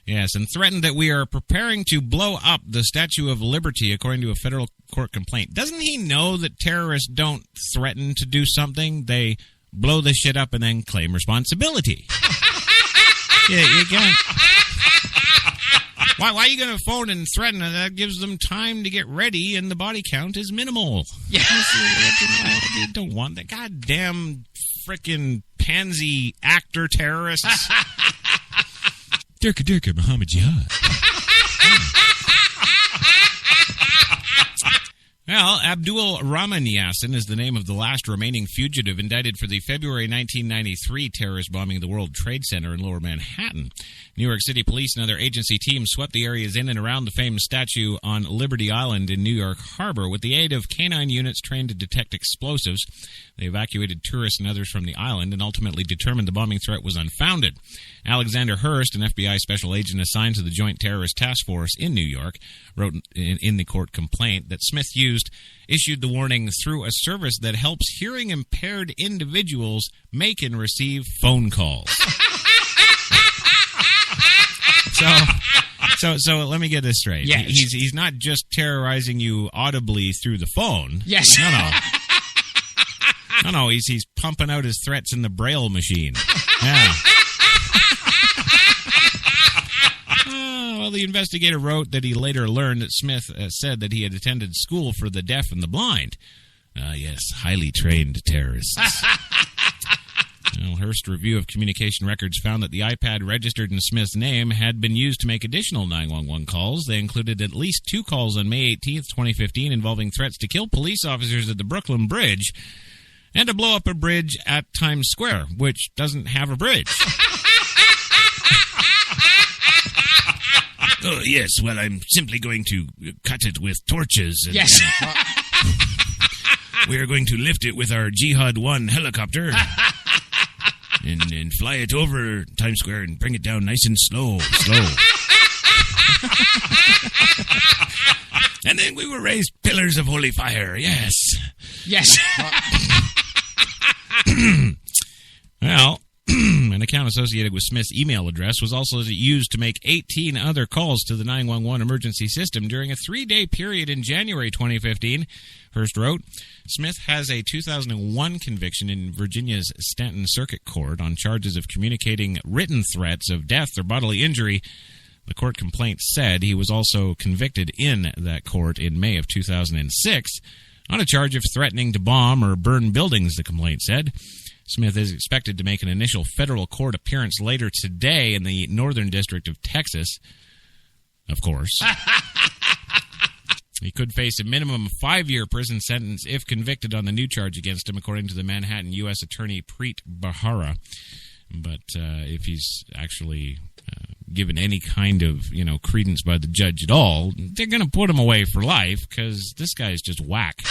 Yes, and threatened that we are preparing to blow up the Statue of Liberty, according to a federal court complaint. Doesn't he know that terrorists don't threaten to do something? They blow the shit up and then claim responsibility. Yeah, you can't. Why are you going to phone and threaten? That gives them time to get ready, and the body count is minimal. Yeah. You don't want that. Goddamn frickin' pansy actor terrorists. Dirka Muhammad Jihad. Well, Abdul Rahman Yassin is the name of the last remaining fugitive indicted for the February 1993 terrorist bombing of the World Trade Center in Lower Manhattan. New York City police and other agency teams swept the areas in and around the famed statue on Liberty Island in New York Harbor. With the aid of canine units trained to detect explosives, they evacuated tourists and others from the island and ultimately determined the bombing threat was unfounded. Alexander Hurst, an FBI special agent assigned to the Joint Terrorist Task Force in New York, wrote in the court complaint that Smith issued the warning through a service that helps hearing-impaired individuals make and receive phone calls. So let me get this straight. Yes. He's not just terrorizing you audibly through the phone. Yes. No, he's pumping out his threats in the Braille machine. Yeah. Well, the investigator wrote that he later learned that Smith said that he had attended school for the deaf and the blind. Yes, highly trained terrorists. Well, Hearst's review of communication records found that the iPad registered in Smith's name had been used to make additional 911 calls. They included at least 2 calls on May 18th, 2015, involving threats to kill police officers at the Brooklyn Bridge and to blow up a bridge at Times Square, which doesn't have a bridge. Oh, yes, well, I'm simply going to cut it with torches. And, yes. We are going to lift it with our Jihad 1 helicopter and fly it over Times Square and bring it down nice and slow. And then we will raise pillars of holy fire, yes. Yes. Well, an account associated with Smith's email address was also used to make 18 other calls to the 911 emergency system during a 3-day period in January 2015. Hearst wrote, Smith has a 2001 conviction in Virginia's Stanton Circuit Court on charges of communicating written threats of death or bodily injury. The court complaint said he was also convicted in that court in May of 2006 on a charge of threatening to bomb or burn buildings, the complaint said. Smith is expected to make an initial federal court appearance later today in the Northern District of Texas, of course. He could face a minimum 5-year prison sentence if convicted on the new charge against him, according to the Manhattan U.S. Attorney Preet Bharara. But if he's actually given any kind of, credence by the judge at all, they're going to put him away for life because this guy's just whack.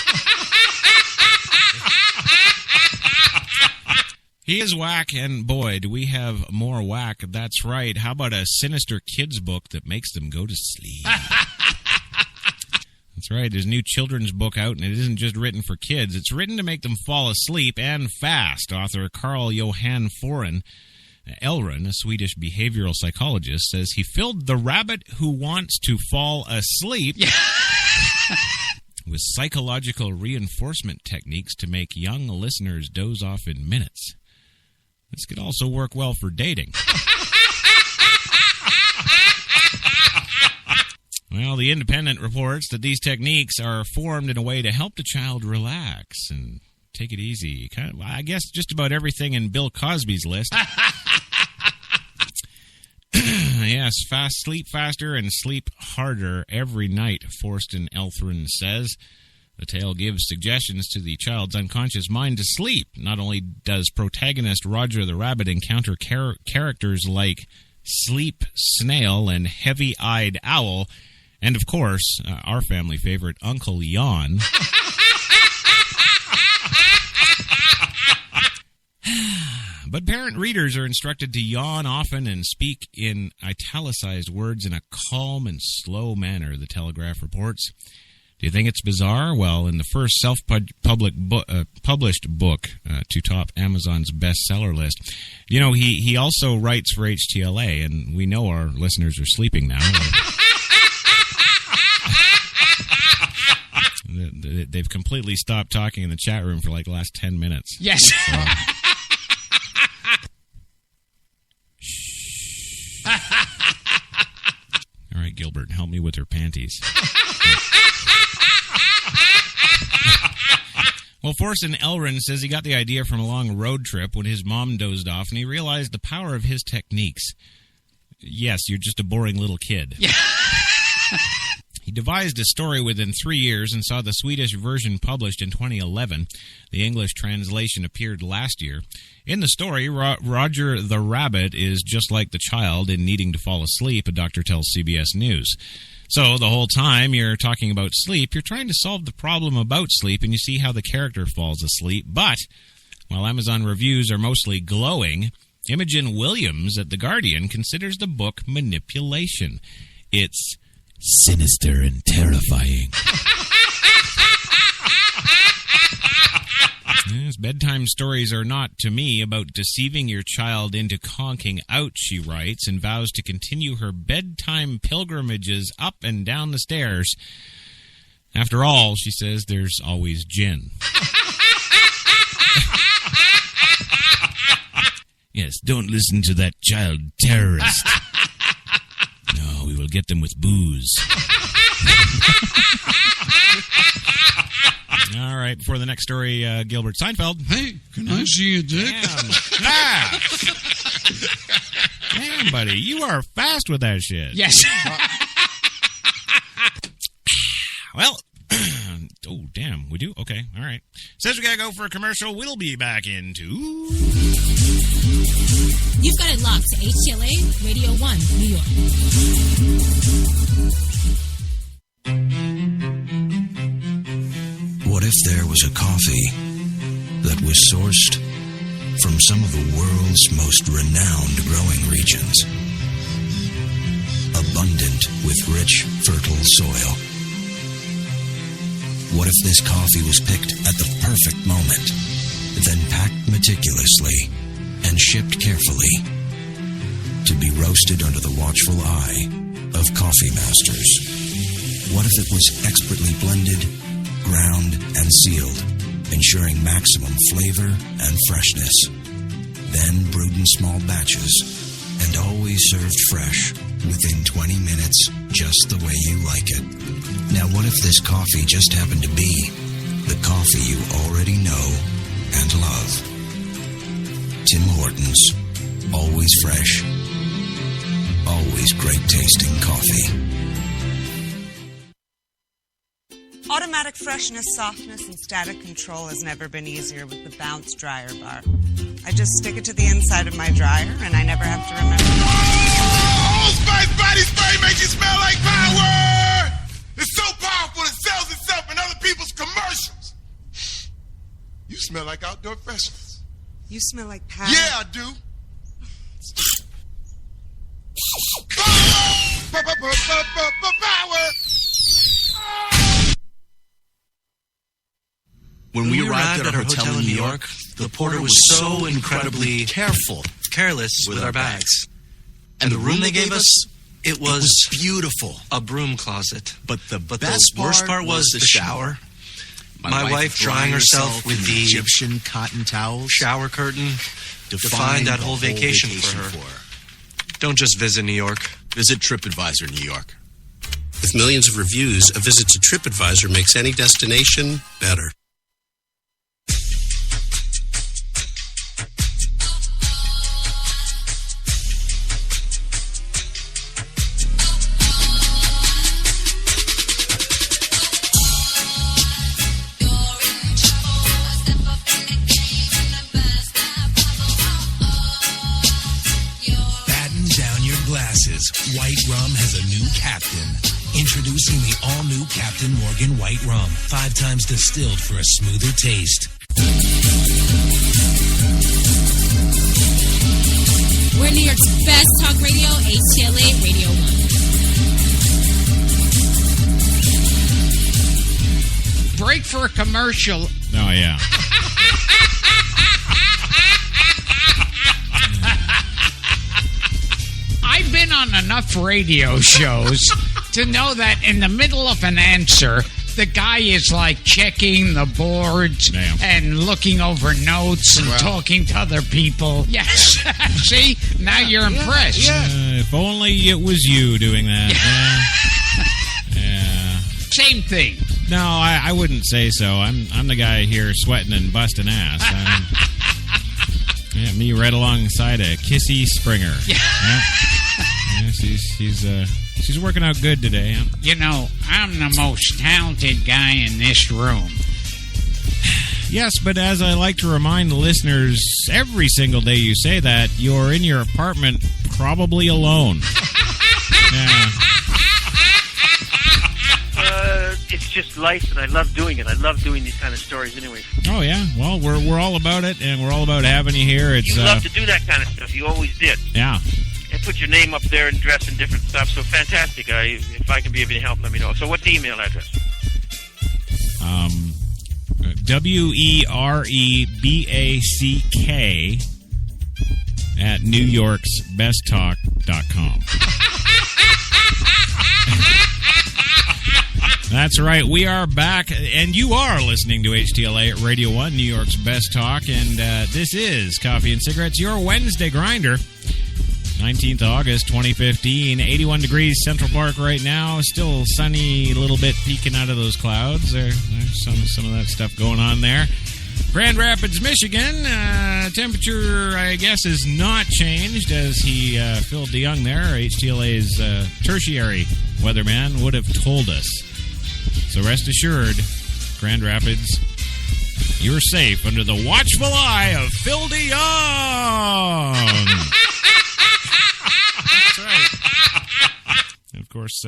He is whack, and boy, do we have more whack. That's right. How about a sinister kids book that makes them go to sleep? That's right. There's a new children's book out, and it isn't just written for kids. It's written to make them fall asleep and fast. Author Carl Johan Elrond, a Swedish behavioral psychologist, says he filled The Rabbit Who Wants to Fall Asleep with psychological reinforcement techniques to make young listeners doze off in minutes. This could also work well for dating. Well, The Independent reports that these techniques are formed in a way to help the child relax and take it easy. I guess just about everything in Bill Cosby's list. Yes, sleep faster and sleep harder every night, Forston Elthron says. The tale gives suggestions to the child's unconscious mind to sleep. Not only does protagonist Roger the Rabbit encounter characters like Sleep Snail and Heavy-Eyed Owl, and of course, our family favorite, Uncle Yawn. But parent readers are instructed to yawn often and speak in italicized words in a calm and slow manner, the Telegraph reports. Do you think it's bizarre? Well, in the first published book to top Amazon's bestseller list, you know, he also writes for HTLA, and we know our listeners are sleeping now. They've completely stopped talking in the chat room for like the last 10 minutes. Yes. So. All right, Gilbert, help me with her panties. Well, Forson Elrin says he got the idea from a long road trip when his mom dozed off, and he realized the power of his techniques. Yes, you're just a boring little kid. Yeah. He devised a story within 3 years and saw the Swedish version published in 2011. The English translation appeared last year. In the story, Roger the Rabbit is just like the child in needing to fall asleep, a doctor tells CBS News. So the whole time you're talking about sleep, you're trying to solve the problem about sleep, and you see how the character falls asleep. But while Amazon reviews are mostly glowing, Imogen Williams at The Guardian considers the book manipulation. It's sinister and terrifying. Yes, bedtime stories are not, to me, about deceiving your child into conking out, she writes, and vows to continue her bedtime pilgrimages up and down the stairs. After all, she says, there's always gin. Yes, don't listen to that child terrorist. No, we will get them with booze. All right, before the next story, Gilbert Seinfeld. Hey, can I see your dick? Damn, buddy, you are fast with that shit. Yes. Well, oh, damn, we do? Okay, all right. Says we gotta go for a commercial. We'll be back in 2. You've got it locked to HTLA Radio 1, New York. What if there was a coffee that was sourced from some of the world's most renowned growing regions, abundant with rich, fertile soil? What if this coffee was picked at the perfect moment, then packed meticulously and shipped carefully to be roasted under the watchful eye of coffee masters? What if it was expertly blended, ground, and sealed, ensuring maximum flavor and freshness, then brewed in small batches and always served fresh within 20 minutes, just the way you like it? Now, what if this coffee just happened to be the coffee you already know and love? Tim Hortons, always fresh, always great tasting coffee. Automatic freshness, softness, and static control has never been easier with the Bounce Dryer Bar. I just stick it to the inside of my dryer, and I never have to remember. Old Spice Body Spray makes you smell like power! It's so powerful it sells itself in other people's commercials. You smell like outdoor freshness. You smell like power. Yeah, I do. Power! When we arrived at our hotel in New York, the porter was so incredibly careless with our bags. And the room they gave us, it was beautiful. A broom closet. But the worst part was the shower. My wife drying herself with the Egyptian cotton towels. Shower curtain defined that whole vacation for her. Don't just visit New York. Visit TripAdvisor New York. With millions of reviews, a visit to TripAdvisor makes any destination better. White Rum has a new captain. Introducing the all-new Captain Morgan White Rum. 5 times distilled for a smoother taste. We're New York's best talk radio, HTLA Radio 1. for a commercial. Oh, yeah. I've been on enough radio shows to know that in the middle of an answer, the guy is like checking the boards and looking over notes and talking to other people. Yes. See? Now you're impressed. If only it was you doing that. Yeah. Same thing. No, I wouldn't say so. I'm the guy here sweating and busting ass. Me right alongside a Kissy Springer. She's working out good today. Huh? You know, I'm the most talented guy in this room. Yes, but as I like to remind the listeners every single day you say that, you're in your apartment probably alone. Yeah. It's just life, and I love doing it. I love doing these kind of stories anyway. Oh, yeah. Well, we're all about it, and we're all about having you here. It's you love to do that kind of stuff. You always did. Yeah. And put your name up there and dress in different stuff. So fantastic. If I can be of any help, let me know. So what's the email address? WEREBACK at NewYorksBestTalk.com. That's right. We are back, and you are listening to HTLA at Radio 1, New York's Best Talk, and this is Coffee and Cigarettes, your Wednesday grinder. 19th August 2015, 81 degrees Central Park right now. Still sunny, a little bit peeking out of those clouds. There's some of that stuff going on there. Grand Rapids, Michigan. Temperature, I guess, is not changed, as he Phil DeYoung there, HTLA's tertiary weatherman, would have told us. So rest assured, Grand Rapids, you're safe under the watchful eye of Phil DeYoung. That's right. And of course,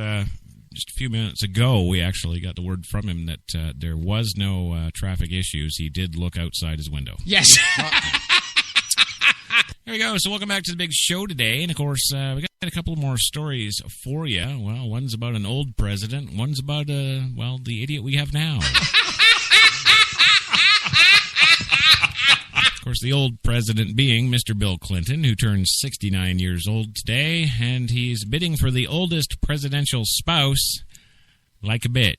just a few minutes ago, we actually got the word from him that there was no traffic issues. He did look outside his window. Yes. There we go. So welcome back to the big show today. And, of course, we got a couple more stories for you. Well, one's about an old president. One's about, the idiot we have now. Of course, the old president being Mr. Bill Clinton, who turns 69 years old today, and he's bidding for the oldest presidential spouse like a bitch.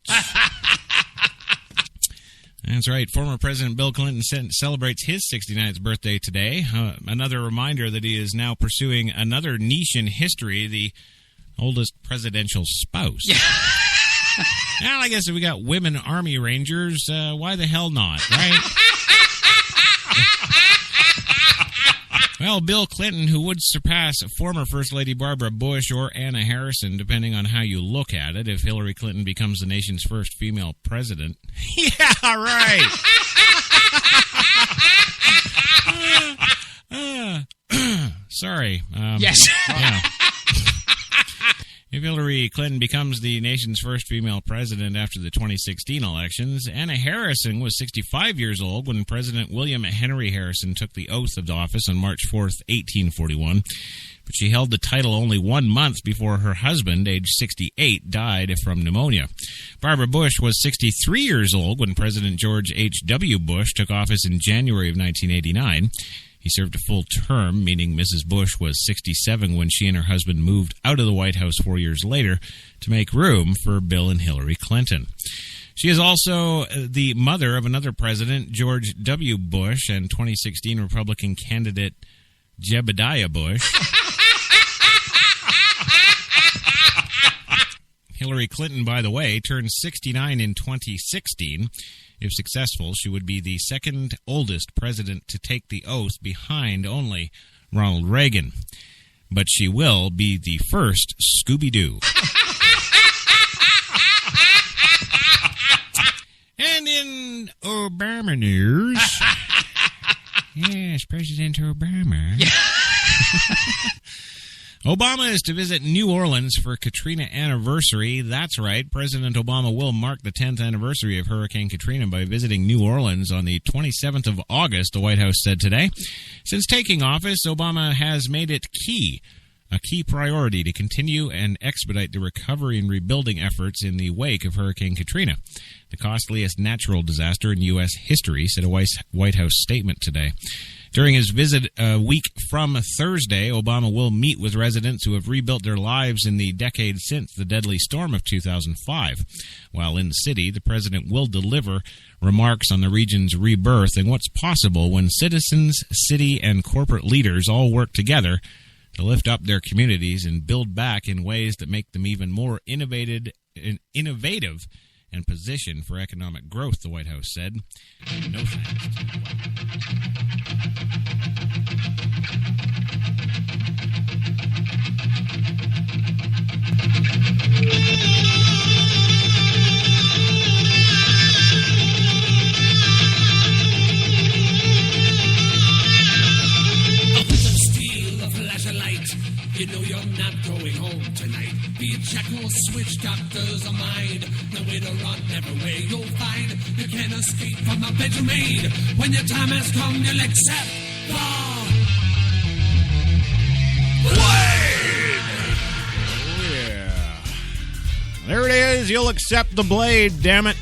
That's right. Former President Bill Clinton celebrates his 69th birthday today. Another reminder that he is now pursuing another niche in history, the oldest presidential spouse. Well, I guess if we got women Army Rangers, why the hell not, right? Well, Bill Clinton, who would surpass former First Lady Barbara Bush or Anna Harrison, depending on how you look at it, if Hillary Clinton becomes the nation's first female president. Yeah, right. Sorry. Yes. Yeah. If Hillary Clinton becomes the nation's first female president after the 2016 elections, Anna Harrison was 65 years old when President William Henry Harrison took the oath of office on March 4th, 1841. But she held the title only 1 month before her husband, aged 68, died from pneumonia. Barbara Bush was 63 years old when President George H.W. Bush took office in January of 1989. He served a full term, meaning Mrs. Bush was 67 when she and her husband moved out of the White House 4 years later to make room for Bill and Hillary Clinton. She is also the mother of another president, George W. Bush, and 2016 Republican candidate Jebediah Bush. Hillary Clinton, by the way, turned 69 in 2016. If successful, she would be the second oldest president to take the oath behind only Ronald Reagan. But she will be the first Scooby-Doo. And in Obama news... Yes, President Obama... Obama is to visit New Orleans for Katrina anniversary. That's right. President Obama will mark the 10th anniversary of Hurricane Katrina by visiting New Orleans on the 27th of August, the White House said today. Since taking office, Obama has made it key a key priority to continue and expedite the recovery and rebuilding efforts in the wake of Hurricane Katrina, the costliest natural disaster in U.S. history, said a White House statement today. During his visit a week from Thursday, Obama will meet with residents who have rebuilt their lives in the decade since the deadly storm of 2005. While in the city, the president will deliver remarks on the region's rebirth and what's possible when citizens, city, and corporate leaders all work together to lift up their communities and build back in ways that make them even more innovative and positioned for economic growth, the White House said. No thanks to the White You know you're not going home tonight. Be it jack or switch, doctors are mine. Nowhere to run, everywhere you'll find. You can't escape from the bedroom maid. When your time has come, you'll accept the blade. Oh, yeah. There it is. You'll accept the blade, damn it.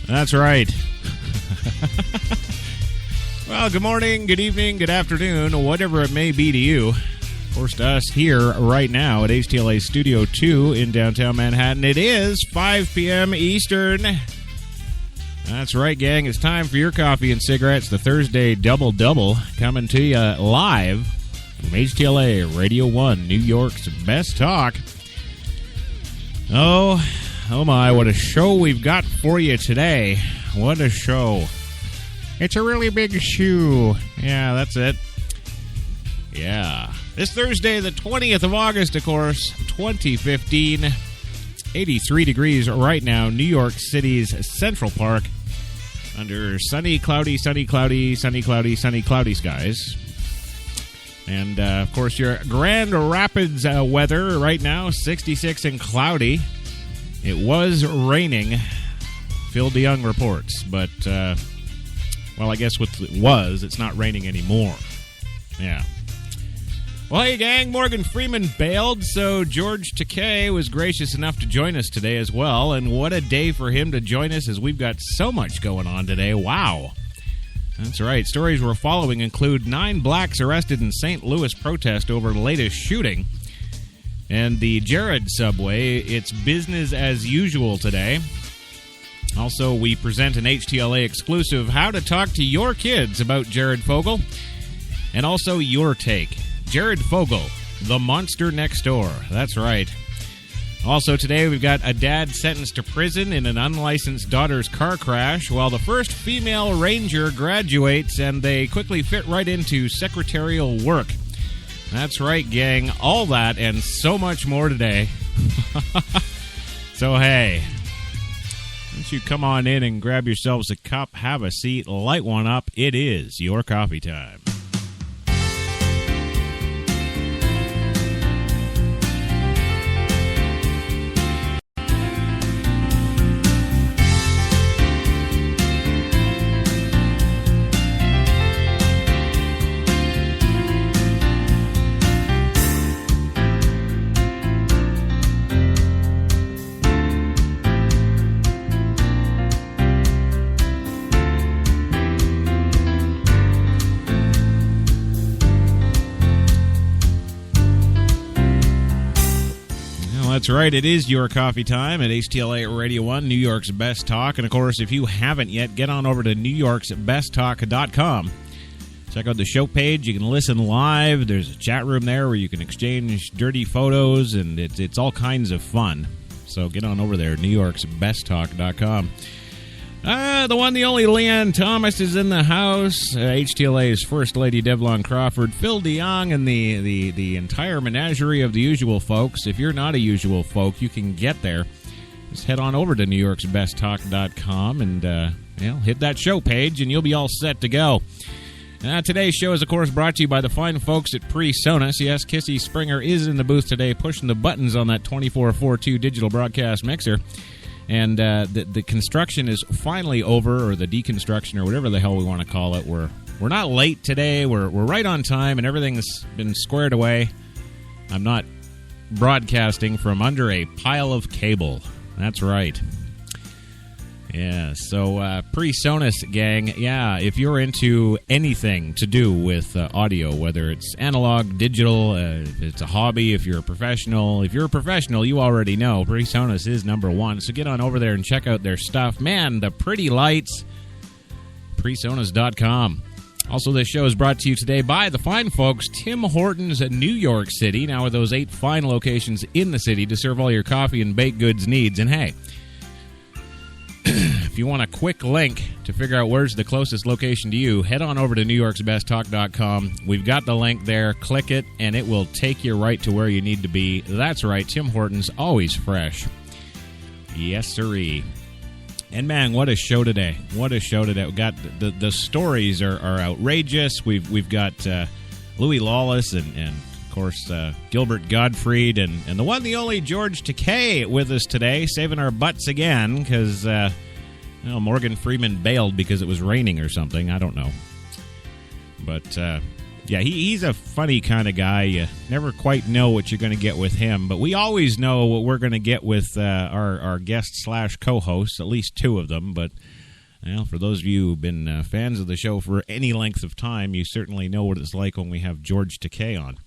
That's right. Well, good morning, good evening, good afternoon, whatever it may be to you. Of course, to us here right now at HTLA Studio 2 in downtown Manhattan, it is 5 p.m. Eastern. That's right, gang. It's time for your coffee and cigarettes, the Thursday Double-Double, coming to you live from HTLA Radio 1, New York's best talk. Oh my, what a show we've got for you today. What a show. It's a really big shoe. Yeah, that's it. Yeah. This Thursday, the 20th of August, of course, 2015, 83 degrees right now, New York City's Central Park, under sunny, cloudy skies. And, of course, your Grand Rapids weather right now, 66 and cloudy. It was raining, Phil DeYoung reports, but, well, I guess what it was, it's not raining anymore. Yeah. Well, hey, gang, Morgan Freeman bailed, so George Takei was gracious enough to join us today as well, and what a day for him to join us as we've got so much going on today. Wow. That's right. Stories we're following include 9 blacks arrested in St. Louis protest over the latest shooting, and the Jared subway, it's business as usual today. Also, we present an HTLA exclusive, how to talk to your kids about Jared Fogle, and also your take. Jared Fogle, the monster next door. That's right. Also today, we've got a dad sentenced to prison in an unlicensed daughter's car crash, while the first female ranger graduates, and they quickly fit right into secretarial work. That's right, gang. All that and so much more today. So, hey, why don't you come on in and grab yourselves a cup, have a seat, light one up. It is your coffee time. That's right. It is your coffee time at HTLA Radio 1, New York's best talk. And, of course, if you haven't yet, get on over to NewYork'sBestTalk.com. Check out the show page. You can listen live. There's a chat room there where you can exchange dirty photos, and it's all kinds of fun. So get on over there, NewYork'sBestTalk.com. The one, the only Leanne Thomas is in the house. HTLA's First Lady Devlon Crawford, Phil DeYoung, and the entire menagerie of the usual folks. If you're not a usual folk, you can get there. Just head on over to NewYork'sBestTalk.com and hit that show page, and you'll be all set to go. Today's show is, of course, brought to you by the fine folks at PreSonus. Yes, Kissy Springer is in the booth today, pushing the buttons on that 2442 digital broadcast mixer. And the construction is finally over, or the deconstruction, or whatever the hell we want to call it. We're not late today. We're right on time, and everything's been squared away. I'm not broadcasting from under a pile of cable. That's right. Yeah, so PreSonus gang, yeah, if you're into anything to do with audio, whether it's analog, digital, if it's a hobby, if you're a professional, you already know PreSonus is number one. So get on over there and check out their stuff. Man, the pretty lights, PreSonus.com. Also, this show is brought to you today by the fine folks, Tim Hortons at New York City, now with those 8 fine locations in the city to serve all your coffee and baked goods needs. And hey, if you want a quick link to figure out where's the closest location to you, head on over to NewYorksBestTalk.com. We've got the link there. Click it, and it will take you right to where you need to be. That's right, Tim Hortons, always fresh. Yes, sirree. And man, what a show today! What a show today! We got the stories are outrageous. We've got Louis Lawless and of course Gilbert Gottfried and the one, the only George Takei with us today, saving our butts again because Morgan Freeman bailed because it was raining or something. I don't know, but yeah, he's a funny kind of guy. You never quite know what you're going to get with him, but we always know what we're going to get with our guests / co-hosts, at least 2 of them. But for those of you who've been fans of the show for any length of time, you certainly know what it's like when we have George Takei on.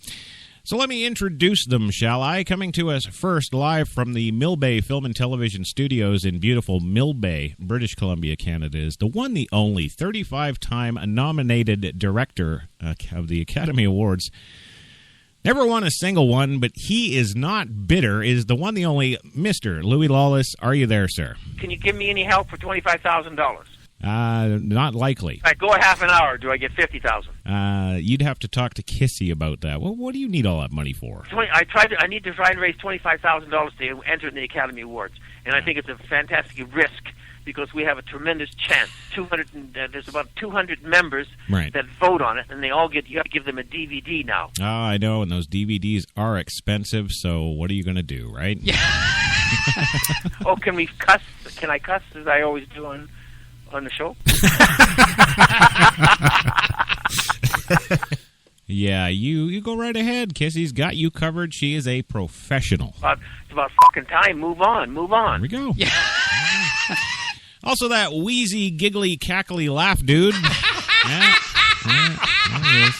So let me introduce them, shall I? Coming to us first live from the Millbay Film and Television Studios in beautiful Millbay, British Columbia, Canada, is the one, the only 35-time nominated director of the Academy Awards. Never won a single one, but he is not bitter, is the one, the only Mr. Louis Lawless. Are you there, sir? Can you give me any help for $25,000? Not likely. If I go a half an hour, do I get $50,000? You'd have to talk to Kissy about that. Well, what do you need all that money for? I need to try and raise $25,000 to enter in the Academy Awards, and I think it's a fantastic risk because we have a tremendous chance. There's about 200 members that vote on it, and they all get. You have to give them a DVD now. Oh, I know, and those DVDs are expensive. So what are you going to do, right? Yeah. Oh, can we cuss? Can I cuss as I always do on the show? Yeah, you go right ahead. Kissy's got you covered. She is a professional. It's about fucking time. Move on. There we go. Yeah. Also, that wheezy, giggly, cackly laugh, dude. Yeah, there it is.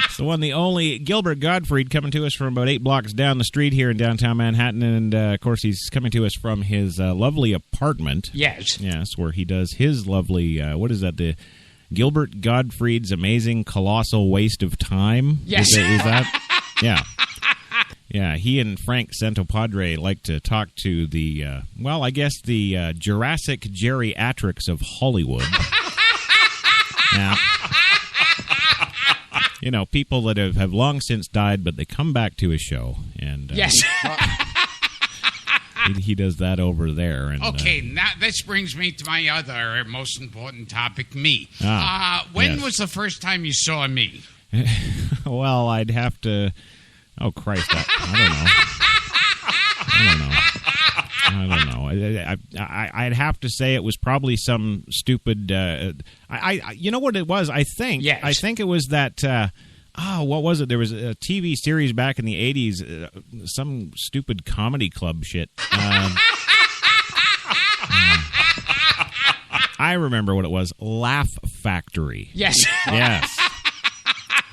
It's the one, the only Gilbert Gottfried, coming to us from about 8 blocks down the street here in downtown Manhattan. And, of course, he's coming to us from his lovely apartment. Yes. Yes, where he does his lovely, what is that, the Gilbert Gottfried's Amazing Colossal Waste of Time? Yes. Is that? Yeah. Yeah, he and Frank Santopadre like to talk to the, I guess the Jurassic geriatrics of Hollywood. Yeah. You know, people that have long since died, but they come back to his show. And yes. He does that over there. And, okay, now this brings me to my other most important topic, me. When was the first time you saw me? Well, I'd have to... Oh, Christ, I don't know. I'd have to say it was probably some stupid... you know what it was, I think? Yes. I think it was that... what was it? There was a TV series back in the 80s, some stupid comedy club shit. I remember what it was. Laugh Factory. Yes. Yes.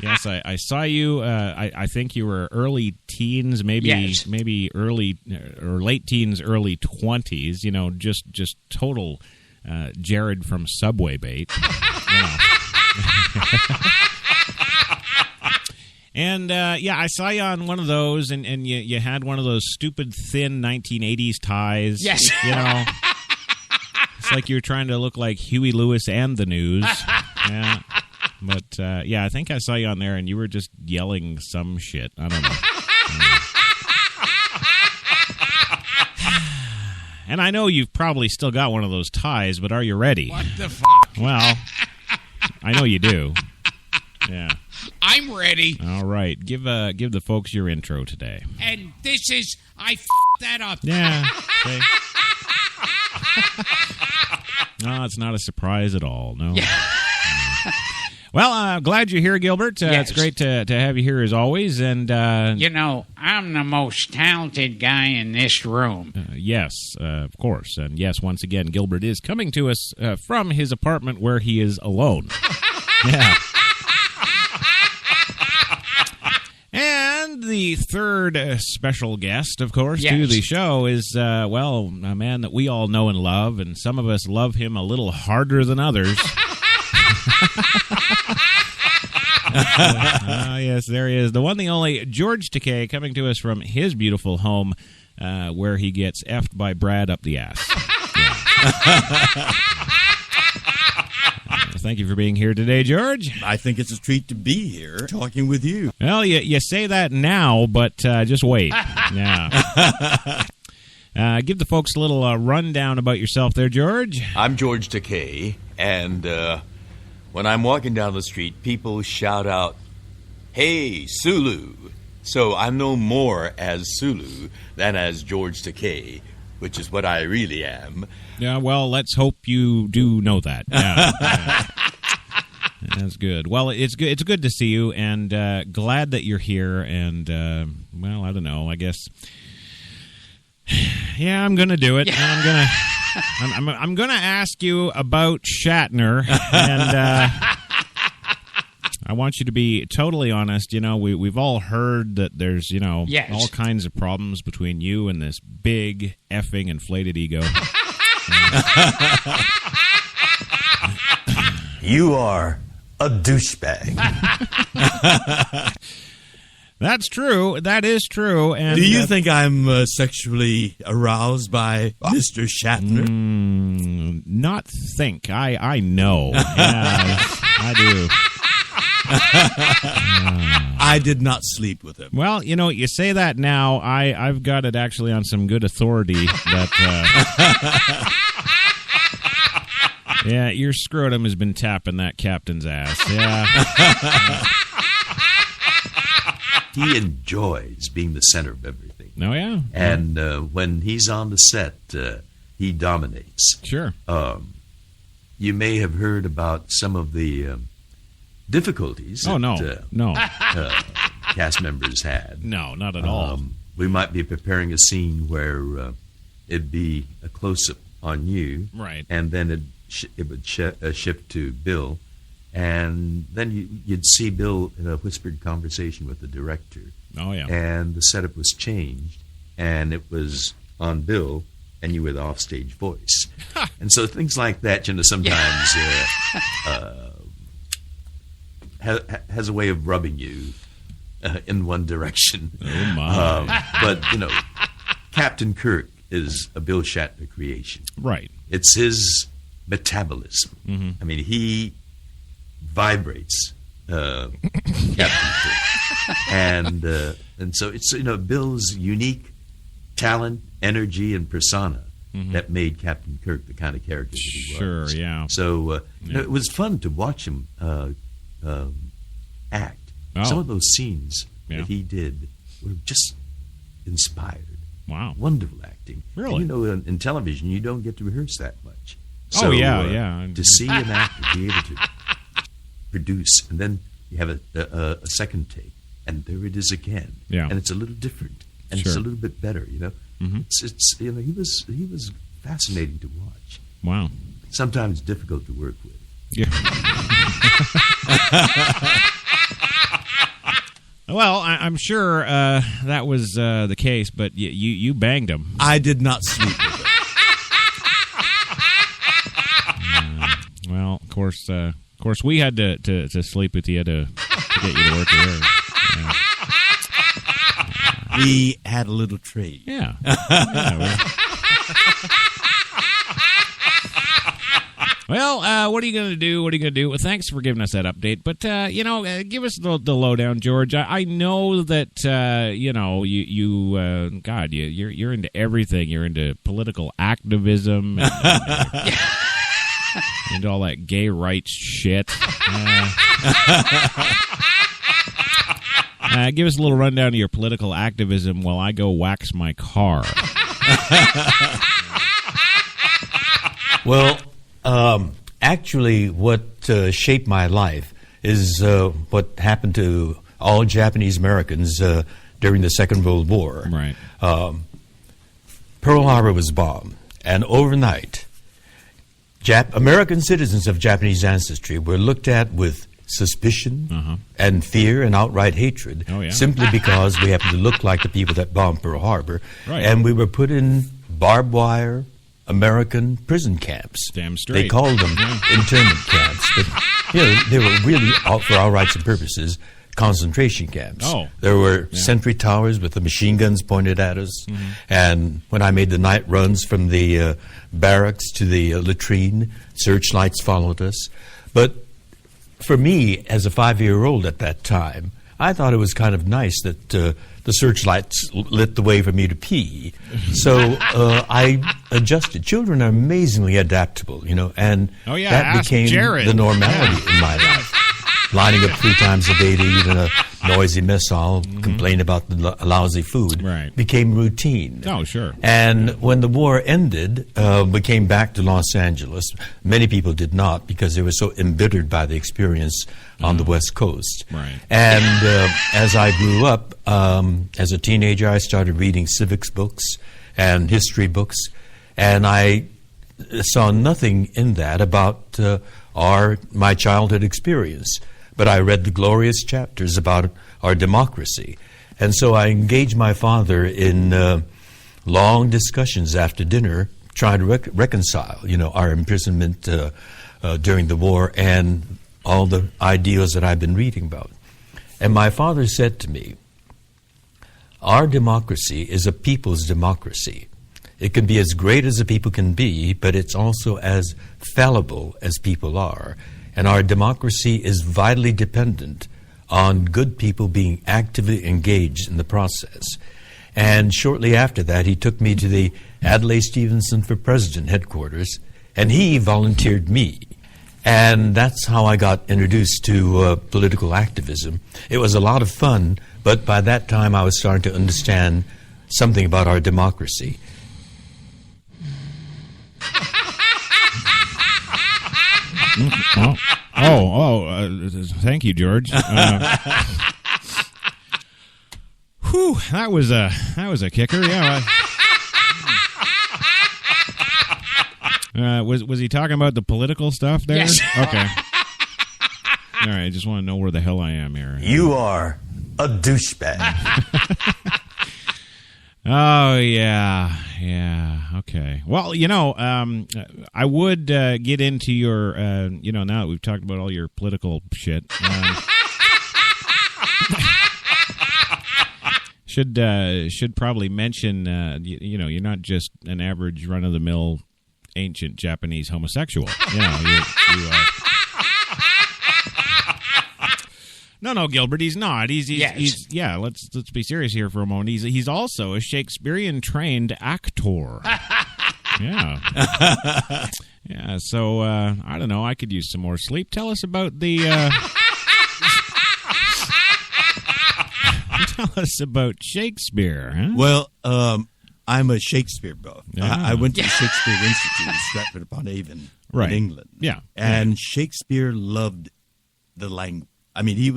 Yes, I saw you. I think you were early teens, maybe early or late teens, early 20s. You know, just total Jared from Subway bait. You know. And I saw you on one of those, and you had one of those stupid thin 1980s ties. Yes, you know, it's like you're trying to look like Huey Lewis and the News. Yeah. But, I think I saw you on there, and you were just yelling some shit. I don't know. And I know you've probably still got one of those ties, but are you ready? What the fuck? Well, I know you do. Yeah. I'm ready. All right. Give the folks your intro today. And this is... I that up. Yeah. Okay. No, it's not a surprise at all. No. Yeah. Well, glad you're here, Gilbert. Yes. It's great to have you here as always. And you know, I'm the most talented guy in this room. Yes, of course. And yes, once again, Gilbert is coming to us from his apartment where he is alone. Yeah. And the third special guest, of course, to the show is, a man that we all know and love, and some of us love him a little harder than others. Yes, there he is. The one, the only, George Takei, coming to us from his beautiful home where he gets effed by Brad up the ass. Yeah. Thank you for being here today, George. I think it's a treat to be here talking with you. Well, you say that now, but just wait. Yeah. Give the folks a little rundown about yourself there, George. I'm George Takei, and when I'm walking down the street, people shout out, "Hey, Sulu!" So I'm known more as Sulu than as George Takei, which is what I really am. Yeah, well, let's hope you do know that. Yeah. That's good. Well, it's good. It's good to see you, and glad that you're here. And well, I don't know. I guess, yeah, I'm gonna do it. I'm gonna ask you about Shatner, and I want you to be totally honest. You know, we've all heard that there's all kinds of problems between you and this big effing inflated ego. You are a douchebag. That's true. That is true. And do you think I'm sexually aroused by Mr. Shatner? Not think. I know. Yeah, I do. I did not sleep with him. Well, you say that now. I've got it actually on some good authority that. Yeah, your scrotum has been tapping that captain's ass. Yeah. He enjoys being the center of everything. Oh, yeah. And when he's on the set, he dominates. Sure. You may have heard about some of the difficulties that cast members had. No, not at all. We might be preparing a scene where it'd be a close-up on you. Right. And then it would shift to Bill. And then you'd see Bill in a whispered conversation with the director. Oh, yeah. And the setup was changed, and it was on Bill, and you were the offstage voice. And so things like that, sometimes has a way of rubbing you in one direction. Oh, my. But, Captain Kirk is a Bill Shatner creation. Right. It's his metabolism. Mm-hmm. I mean, he vibrates Captain Kirk. And so it's, Bill's unique talent, energy, and persona that made Captain Kirk the kind of character that he was. Sure, yeah. So it was fun to watch him act. Oh. Some of those scenes that he did were just inspired. Wow. Wonderful acting. Really? And, in television, you don't get to rehearse that much. So, yeah. To see an actor be able to produce, and then you have a second take, and there it is again. Yeah. And it's a little different, and it's a little bit better, Mm-hmm. It's he was fascinating to watch. Wow. Sometimes difficult to work with. Yeah. Well, I'm sure that was the case, but you banged him. I did not sleep with him. Well, of course, we had to sleep with you to get you to work here. Yeah. We had a little trade. Yeah. Well, what are you going to do? Well, thanks for giving us that update. But, give us the lowdown, George. I know that, you're into everything. You're into political activism. Into all that gay rights shit. Give us a little rundown of your political activism while I go wax my car. Well, actually, what shaped my life is what happened to all Japanese Americans during the Second World War. Right. Pearl Harbor was bombed, and overnight, American citizens of Japanese ancestry were looked at with suspicion and fear and outright hatred, simply because we happened to look like the people that bombed Pearl Harbor, and we were put in barbed wire American prison camps. Damn straight. They called them internment camps, but they were really, for all rights and purposes, concentration camps. There were sentry towers with the machine guns pointed at us, and when I made the night runs from the barracks to the latrine, searchlights followed us. But for me, as a 5-year-old at that time, I thought it was kind of nice that the searchlights lit the way for me to pee. So I adjusted. Children are amazingly adaptable, and that became the normality in my life. Lining up 3 times a day to eat in a noisy mess hall, complain about the lousy food, became routine. Oh, sure. And when the war ended, we came back to Los Angeles. Many people did not because they were so embittered by the experience on the West Coast. Right. And as I grew up, as a teenager, I started reading civics books and history books, and I saw nothing in that about my childhood experience. But I read the glorious chapters about our democracy. And so I engaged my father in long discussions after dinner, trying to reconcile, our imprisonment during the war and all the ideals that I've been reading about. And my father said to me, our democracy is a people's democracy. It can be as great as a people can be, but it's also as fallible as people are. And our democracy is vitally dependent on good people being actively engaged in the process. And shortly after that, he took me to the Adlai Stevenson for President headquarters, and he volunteered me. And that's how I got introduced to political activism. It was a lot of fun, but by that time I was starting to understand something about our democracy. Thank you, George. Whew, that was a kicker. Yeah. Was he talking about the political stuff there? Yes. Okay. All right. I just want to know where the hell I am here. You are a douchebag. Oh, yeah. Okay. Well, I would get into your, now that we've talked about all your political shit. Should probably mention, you're not just an average run-of-the-mill ancient Japanese homosexual. No, Gilbert, he's not. He's let's be serious here for a moment. He's also a Shakespearean trained actor. Yeah. Yeah, so I don't know, I could use some more sleep. Tell us about the tell us about Shakespeare, huh? Well, I'm a Shakespeare buff. Yeah. I went to the Shakespeare Institute in Stratford-upon-Avon in England. Yeah. And Shakespeare loved the language. I mean, he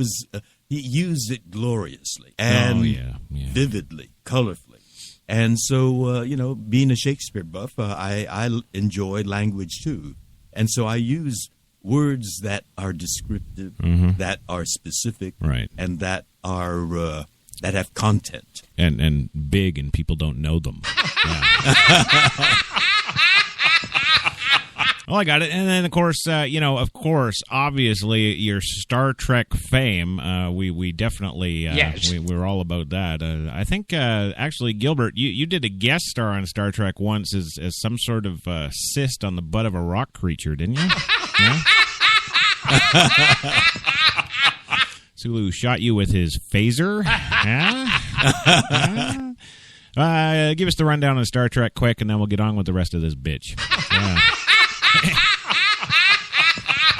used it gloriously and vividly, colorfully. And so, being a Shakespeare buff, I enjoy language too. And so I use words that are descriptive, that are specific, and that are that have content. And big, and people don't know them. Yeah. Well, I got it. And then, of course, obviously, your Star Trek fame, we definitely, we're all about that. I think, actually, Gilbert, you did a guest star on Star Trek once as some sort of cyst on the butt of a rock creature, didn't you? Yeah? Sulu shot you with his phaser. Give us the rundown on Star Trek quick, and then we'll get on with the rest of this bitch. Yeah.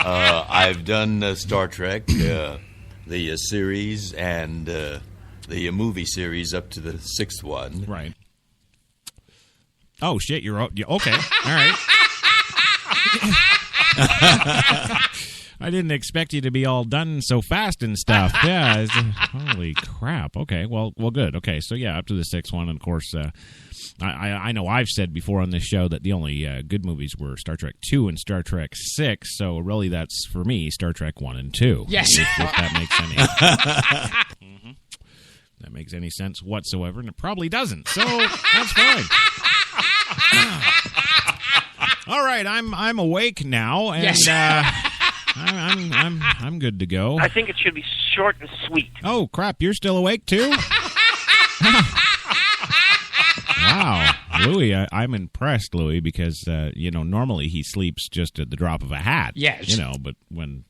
I've done Star Trek, the series, and the movie series up to the 6th one. Right. Oh, shit, you're okay. All right. I didn't expect you to be all done so fast and stuff. Yeah. Holy crap. Okay. Well, good. Okay. So, yeah, up to the sixth one. And, of course, I know I've said before on this show that the only good movies were Star Trek 2 and Star Trek 6. So, really, that's, for me, Star Trek 1 and 2. Yes. If that makes any that makes any sense whatsoever. And it probably doesn't. So, that's fine. All right. I'm awake now. And, yes. I'm good to go. I think it should be short and sweet. Oh, crap. You're still awake, too? Wow. Louis, I'm impressed, Louis, because, normally he sleeps just at the drop of a hat. Yes. But when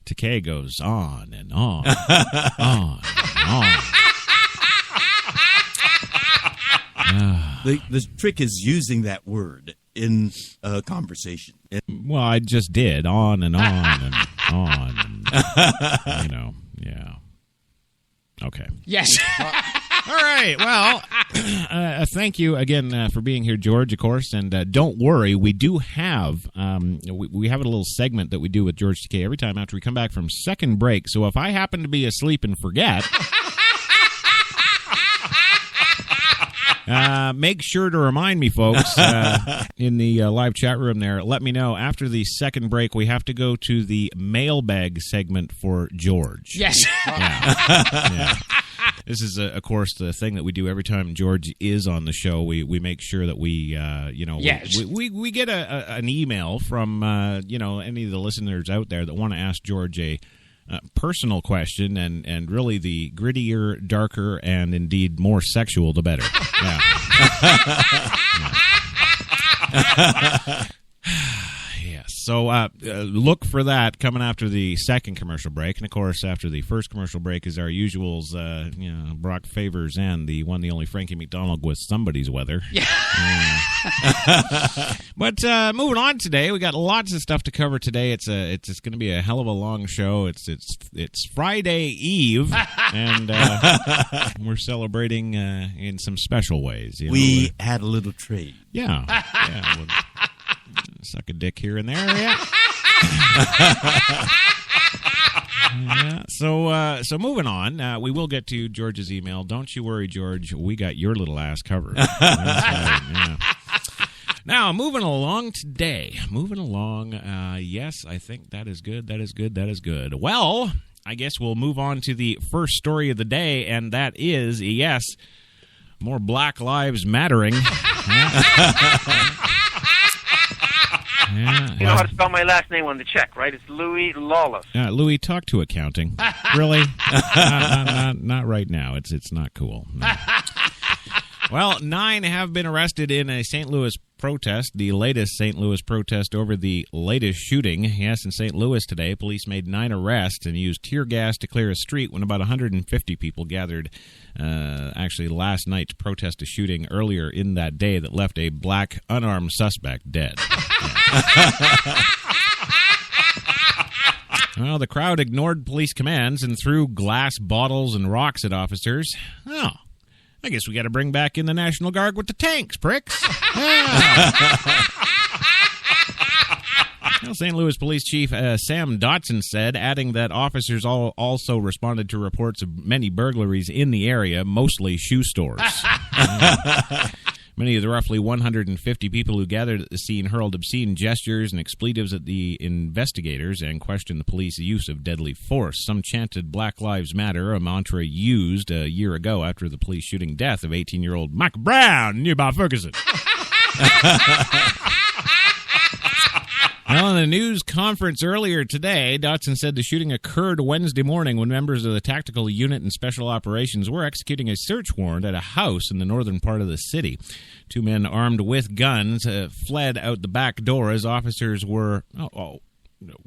Takei goes on and on, on and on. The trick is using that word in a conversation. Well, I just did. On and on and on. And, yeah. Okay. Yes. All right. Well, thank you again for being here, George, of course. And don't worry, we do have we have a little segment that we do with George Takei every time after we come back from second break. So if I happen to be asleep and forget, make sure to remind me, folks, in the live chat room there. Let me know. After the second break, we have to go to the mailbag segment for George. Yes. Yeah. This is, of course, the thing that we do every time George is on the show. We make sure that we, yes. we get an email from, any of the listeners out there that want to ask George a personal question, and really the grittier, darker, and indeed more sexual, the better. Yeah. Yes. So look for that coming after the second commercial break. And, of course, after the first commercial break is our usuals, Brock Favors and the only Frankie McDonald with Somebody's Weather. Yeah. But moving on today, we got lots of stuff to cover today. It's going to be a hell of a long show. It's Friday Eve, and we're celebrating in some special ways. We had a little trade. Yeah. We'll suck a dick here and there. Yeah. Yeah. So moving on, we will get to George's email. Don't you worry, George. We got your little ass covered. That's right, yeah. Now, moving along today. Yes, I think that is good. That is good. Well, I guess we'll move on to the first story of the day, and that is, yes, more Black Lives Mattering. Yeah. You know how to spell my last name on the check, right? It's Louis Lawless. Louis, talk to accounting. Really? not right now. It's not cool. No. Well, 9 have been arrested in a St. Louis protest, the latest St. Louis protest over the latest shooting. Yes, in St. Louis today, police made 9 arrests and used tear gas to clear a street when about 150 people gathered actually last night to protest a shooting earlier in that day that left a black unarmed suspect dead. Well, the crowd ignored police commands and threw glass bottles and rocks at officers. Oh, I guess we got to bring back in the National Guard with the tanks, pricks. Yeah. Well, St. Louis Police Chief Sam Dotson said, adding that officers also responded to reports of many burglaries in the area, mostly shoe stores. Many of the roughly 150 people who gathered at the scene hurled obscene gestures and expletives at the investigators and questioned the police's use of deadly force. Some chanted Black Lives Matter, a mantra used a year ago after the police shooting death of 18-year-old Michael Brown nearby Ferguson. Well, in a news conference earlier today, Dotson said the shooting occurred Wednesday morning when members of the Tactical Unit and Special Operations were executing a search warrant at a house in the northern part of the city. 2 men armed with guns fled out the back door as officers were... Oh,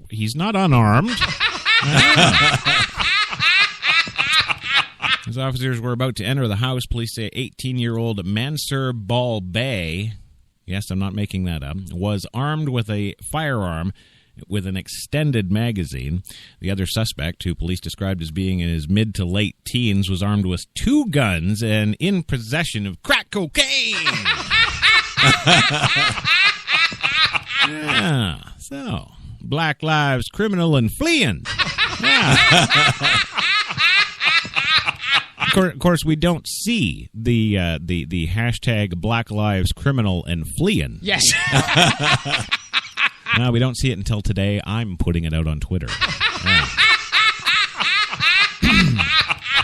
he's not unarmed. As officers were about to enter the house, police say 18-year-old Mansur Balbay... Yes, I'm not making that up, was armed with a firearm with an extended magazine. The other suspect, who police described as being in his mid to late teens, was armed with 2 guns and in possession of crack cocaine. Yeah, so Black Lives Criminal and Fleeing. Yeah. Of course, we don't see the hashtag Black Lives Criminal and Fleeing. Yes. No, we don't see it until today. I'm putting it out on Twitter. Yeah.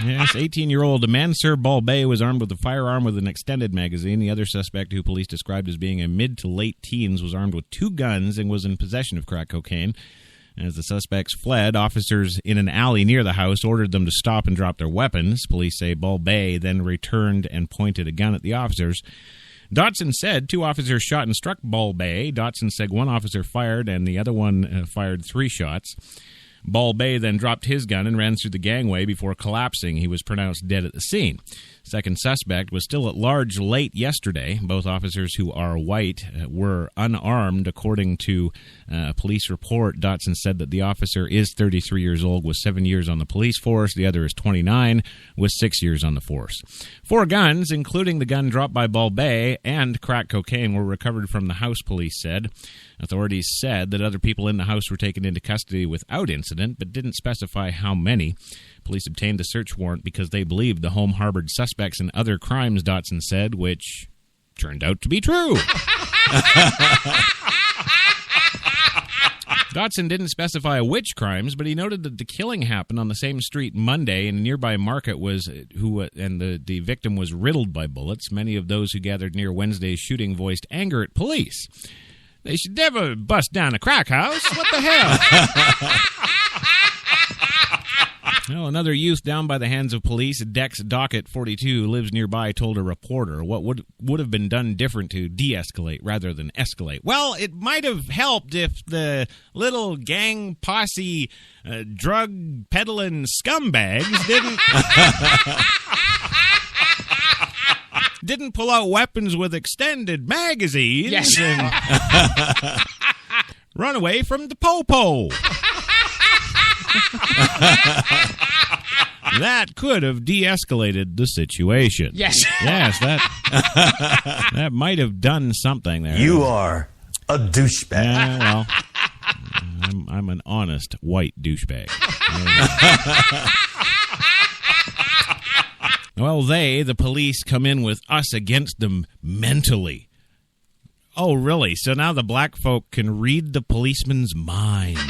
Yes, 18-year-old Mansur Balbay was armed with a firearm with an extended magazine. The other suspect, who police described as being a mid to late teens, was armed with 2 guns and was in possession of crack cocaine. As the suspects fled, officers in an alley near the house ordered them to stop and drop their weapons. Police say Balbay then returned and pointed a gun at the officers. Dotson said 2 officers shot and struck Balbay. Dotson said 1 officer fired and the other one fired 3 shots. Balbay then dropped his gun and ran through the gangway before collapsing. He was pronounced dead at the scene. Second suspect was still at large late yesterday. Both officers, who are white, were unarmed. According to a police report, Dotson said that the officer is 33 years old with 7 years on the police force. The other is 29 with 6 years on the force. 4 guns, including the gun dropped by Balbay and crack cocaine, were recovered from the house, police said. Authorities said that other people in the house were taken into custody without incident, but didn't specify how many. Police obtained a search warrant because they believed the home harbored suspects in other crimes, Dotson said, which turned out to be true. Dotson didn't specify which crimes, but he noted that the killing happened on the same street Monday in a nearby market and the victim was riddled by bullets. Many of those who gathered near Wednesday's shooting voiced anger at police. They should never bust down a crack house. What the hell? Well, another youth down by the hands of police, Dex Dockett, 42, lives nearby, told a reporter what would have been done different to de-escalate rather than escalate. Well, it might have helped if the little gang posse drug peddling scumbags didn't pull out weapons with extended magazines and run away from the po-po. That could have de-escalated the situation. Yes. Yes, that might have done something there. You are a douchebag. Yeah, well, I'm an honest white douchebag. Well, the police, come in with us against them mentally. Oh, really? So now the black folk can read the policeman's minds.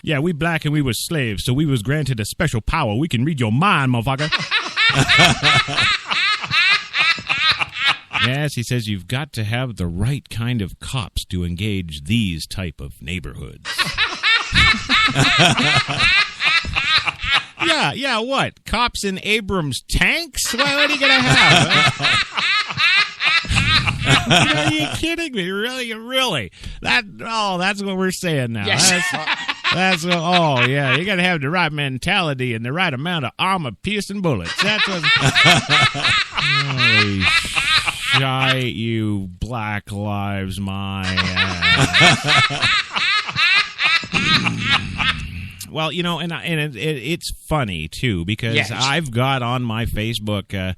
Yeah, we black and we was slaves, so we was granted a special power. We can read your mind, motherfucker. Yes, he says you've got to have the right kind of cops to engage these type of neighborhoods. Yeah, what? Cops in Abrams tanks? What are you going to have? Are you kidding me? Really? That's what we're saying now. Yes. That's you got to have the right mentality and the right amount of armor-piercing bullets. That's what... Holy shite, you Black Lives Matter. Well, and it's funny, too, because I've got on my Facebook...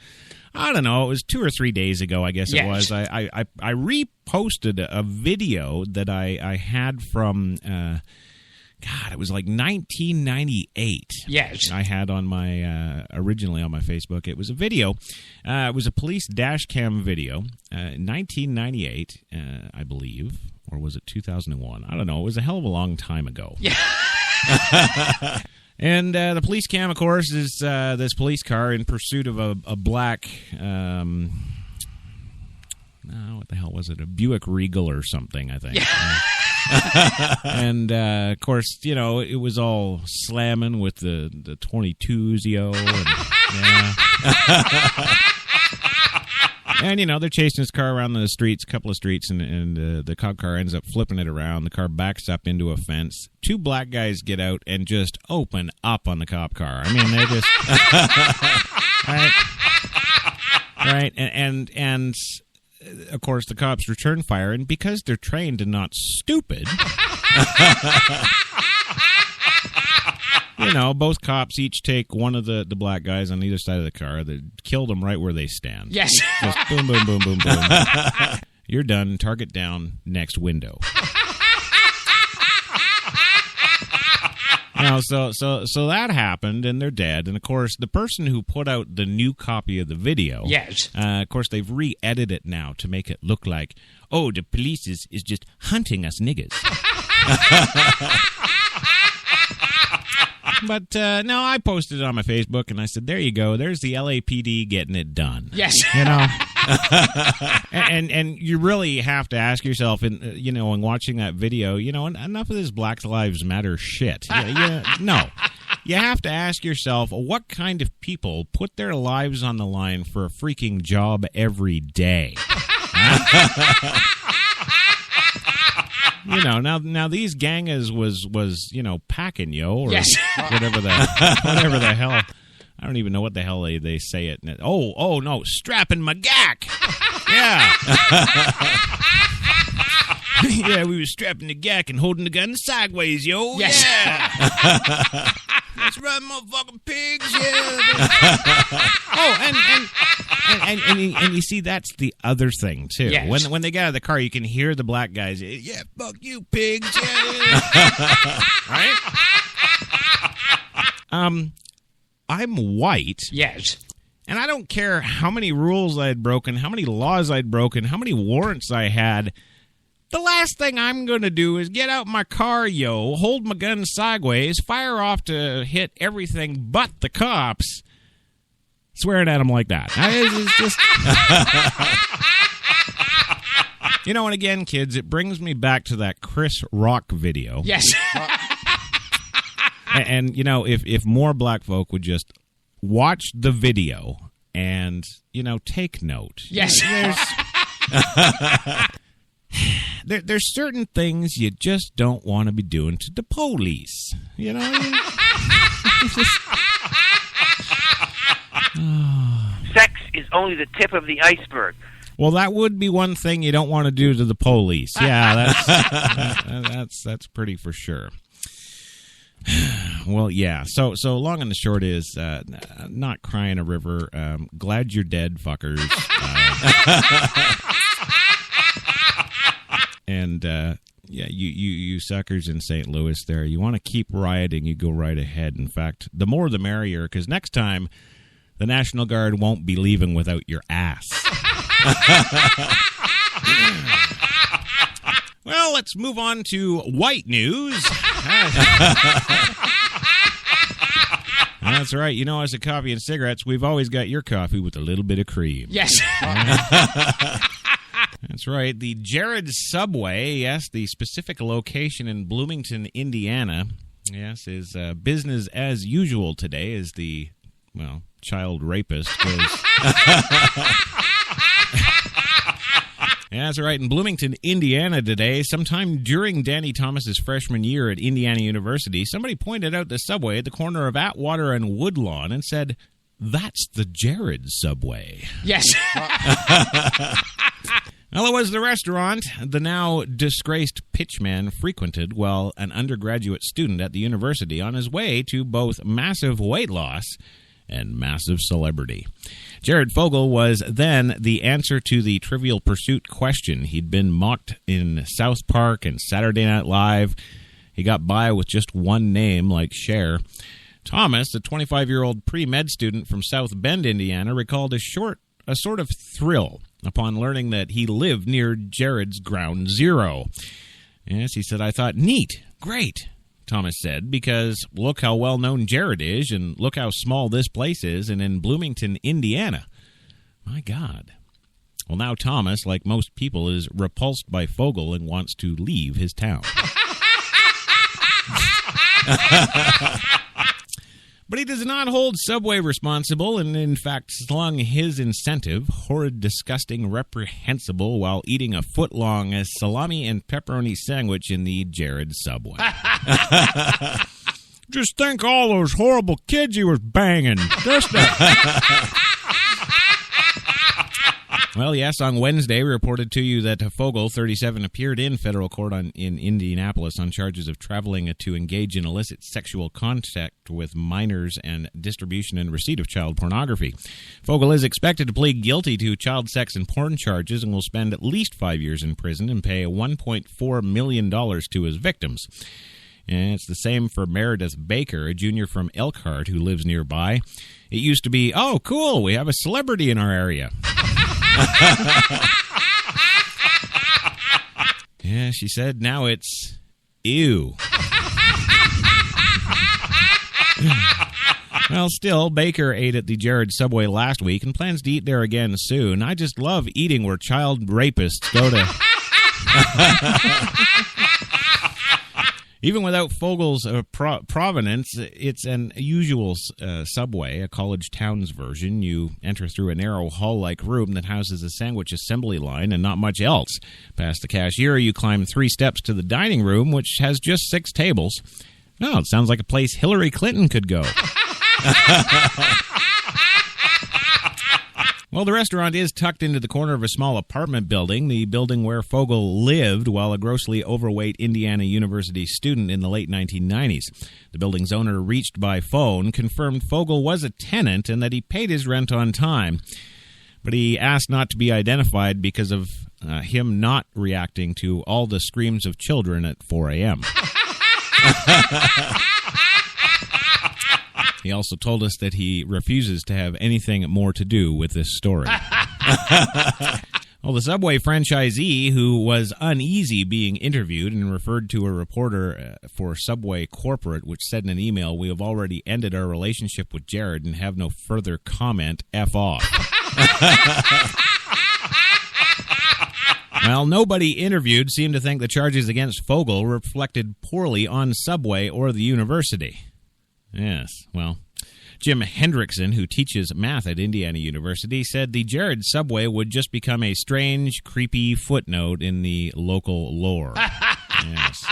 I don't know, it was 2 or 3 days ago, I guess it was. I reposted a video that I had from, it was like 1998. Yes. I had on my, originally on my Facebook. It was a video. It was a police dash cam video, 1998, I believe. Or was it 2001? I don't know. It was a hell of a long time ago. Yeah. And the police cam, of course, is this police car in pursuit of a black, what the hell was it? A Buick Regal or something, I think. Yeah. And, of course, it was all slamming with the 22s, And, they're chasing this car around the streets, a couple of streets, and the cop car ends up flipping it around. The car backs up into a fence. 2 black guys get out and just open up on the cop car. I mean, they just... Right? And of course, the cops return fire, and because they're trained and not stupid... both cops each take one of the black guys on either side of the car. They kill them right where they stand. Yes. Just boom, boom, boom, boom, boom. You're done. Target down. Next window. So that happened, and they're dead. And, of course, the person who put out the new copy of the video... Yes. Of course, they've re-edited it now to make it look like, oh, the police is just hunting us niggas. But, no, I posted it on my Facebook, and I said, there you go. There's the LAPD getting it done. Yes. You know? and you really have to ask yourself, in watching that video, enough of this Black Lives Matter shit. No. You have to ask yourself, what kind of people put their lives on the line for a freaking job every day? Now these gangas was packing yo, or yes. whatever the hell. I don't even know what the hell they say it. Oh no, strapping my gack. Yeah. Yeah, we was strapping the gack and holding the gun sideways, yo. Yes. Yeah. That's right, motherfucking pigs. Yeah. And you see, that's the other thing too. Yes. When they get out of the car, you can hear the black guys. Yeah, fuck you, pigs. Yeah. Right. I'm white. Yes. And I don't care how many rules I'd broken, how many laws I'd broken, how many warrants I had. The last thing I'm going to do is get out my car, hold my gun sideways, fire off to hit everything but the cops, swearing at them like that. It's just... and again, kids, it brings me back to that Chris Rock video. Yes. And if more black folk would just watch the video and, take note. Yes. There's certain things you just don't want to be doing to the police. Sex is only the tip of the iceberg. Well, that would be one thing you don't want to do to the police. Yeah, that's pretty for sure. Well, yeah. So long and the short is, not crying a river. Glad you're dead, fuckers. And you suckers in St. Louis there, you want to keep rioting, you go right ahead. In fact, the more the merrier, because next time the National Guard won't be leaving without your ass. Well, let's move on to white news. That's right. As a coffee and cigarettes, we've always got your coffee with a little bit of cream. Yes. That's right. The Jared's Subway, yes, the specific location in Bloomington, Indiana, yes, is business as usual today as the, child rapist goes. Yeah, that's right. In Bloomington, Indiana today, sometime during Danny Thomas's freshman year at Indiana University, somebody pointed out the Subway at the corner of Atwater and Woodlawn and said, "That's the Jared's Subway." Yes. Well, it was the restaurant the now disgraced pitchman frequented while an undergraduate student at the university on his way to both massive weight loss and massive celebrity. Jared Fogle was then the answer to the Trivial Pursuit question. He'd been mocked in South Park and Saturday Night Live. He got by with just one name, like Cher. Thomas, the 25-year-old pre-med student from South Bend, Indiana, recalled a sort of thrill upon learning that he lived near Jared's Ground Zero. Yes, he said, "I thought, neat, great," Thomas said, because look how well-known Jared is, and look how small this place is, and in Bloomington, Indiana. My God. Well, now Thomas, like most people, is repulsed by Fogle and wants to leave his town. But he does not hold Subway responsible and, in fact, slung his incentive, horrid, disgusting, reprehensible, while eating a foot-long salami and pepperoni sandwich in the Jared Subway. Just think all those horrible kids he was banging. Well, yes, on Wednesday, we reported to you that Fogel, 37, appeared in federal court in Indianapolis on charges of traveling to engage in illicit sexual contact with minors and distribution and receipt of child pornography. Fogel is expected to plead guilty to child sex and porn charges and will spend at least 5 years in prison and pay $1.4 million to his victims. And it's the same for Meredith Baker, a junior from Elkhart who lives nearby. It used to be, oh, cool, we have a celebrity in our area. Yeah, she said, now it's ew. Well, still, Baker ate at the Jared Subway last week and plans to eat there again soon. I just love eating where child rapists go to... Even without Fogel's provenance, it's an usual Subway, a college town's version. You enter through a narrow hall-like room that houses a sandwich assembly line and not much else. Past the cashier, you climb 3 steps to the dining room, which has just 6 tables. Oh, it sounds like a place Hillary Clinton could go. Well, the restaurant is tucked into the corner of a small apartment building, the building where Fogel lived while a grossly overweight Indiana University student in the late 1990s. The building's owner, reached by phone, confirmed Fogel was a tenant and that he paid his rent on time. But he asked not to be identified because of him not reacting to all the screams of children at 4 a.m. He also told us that he refuses to have anything more to do with this story. Well, the Subway franchisee, who was uneasy being interviewed and referred to a reporter for Subway Corporate, which said in an email, "We have already ended our relationship with Jared and have no further comment. F off." Well, nobody interviewed seemed to think the charges against Fogel reflected poorly on Subway or the university. Yes, well, Jim Hendrickson, who teaches math at Indiana University, said the Jared Subway would just become a strange, creepy footnote in the local lore. Yes.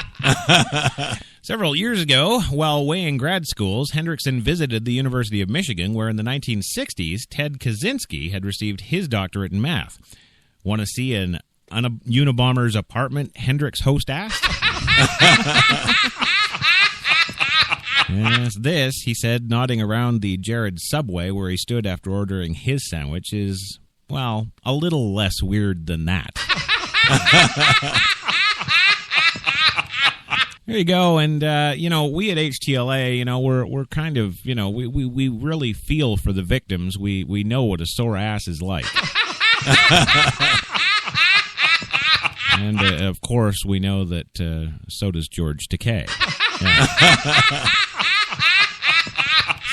Several years ago, while weighing grad schools, Hendrickson visited the University of Michigan, where in the 1960s, Ted Kaczynski had received his doctorate in math. Want to see an Unabomber's apartment? Hendricks host asked. Yes, this, he said, nodding around the Jared Subway where he stood after ordering his sandwich, is, well, a little less weird than that. There you go, and, we at HTLA, we're kind of, we really feel for the victims. We know what a sore ass is like. And, of course, we know that so does George Takei. Yeah.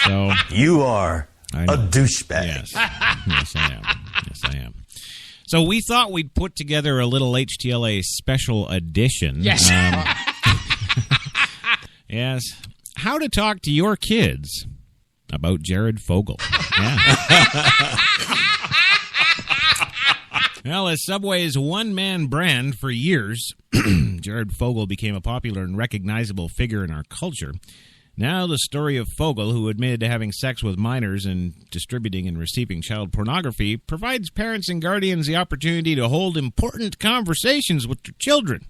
So, you are a douchebag. Yes. Yes, I am. Yes, I am. So we thought we'd put together a little HTLA special edition. Yes. Yes. How to talk to your kids about Jared Fogel. Yeah. Well, as Subway's one-man brand for years, Jared Fogel became a popular and recognizable figure in our culture. Now the story of Fogel, who admitted to having sex with minors and distributing and receiving child pornography, provides parents and guardians the opportunity to hold important conversations with their children.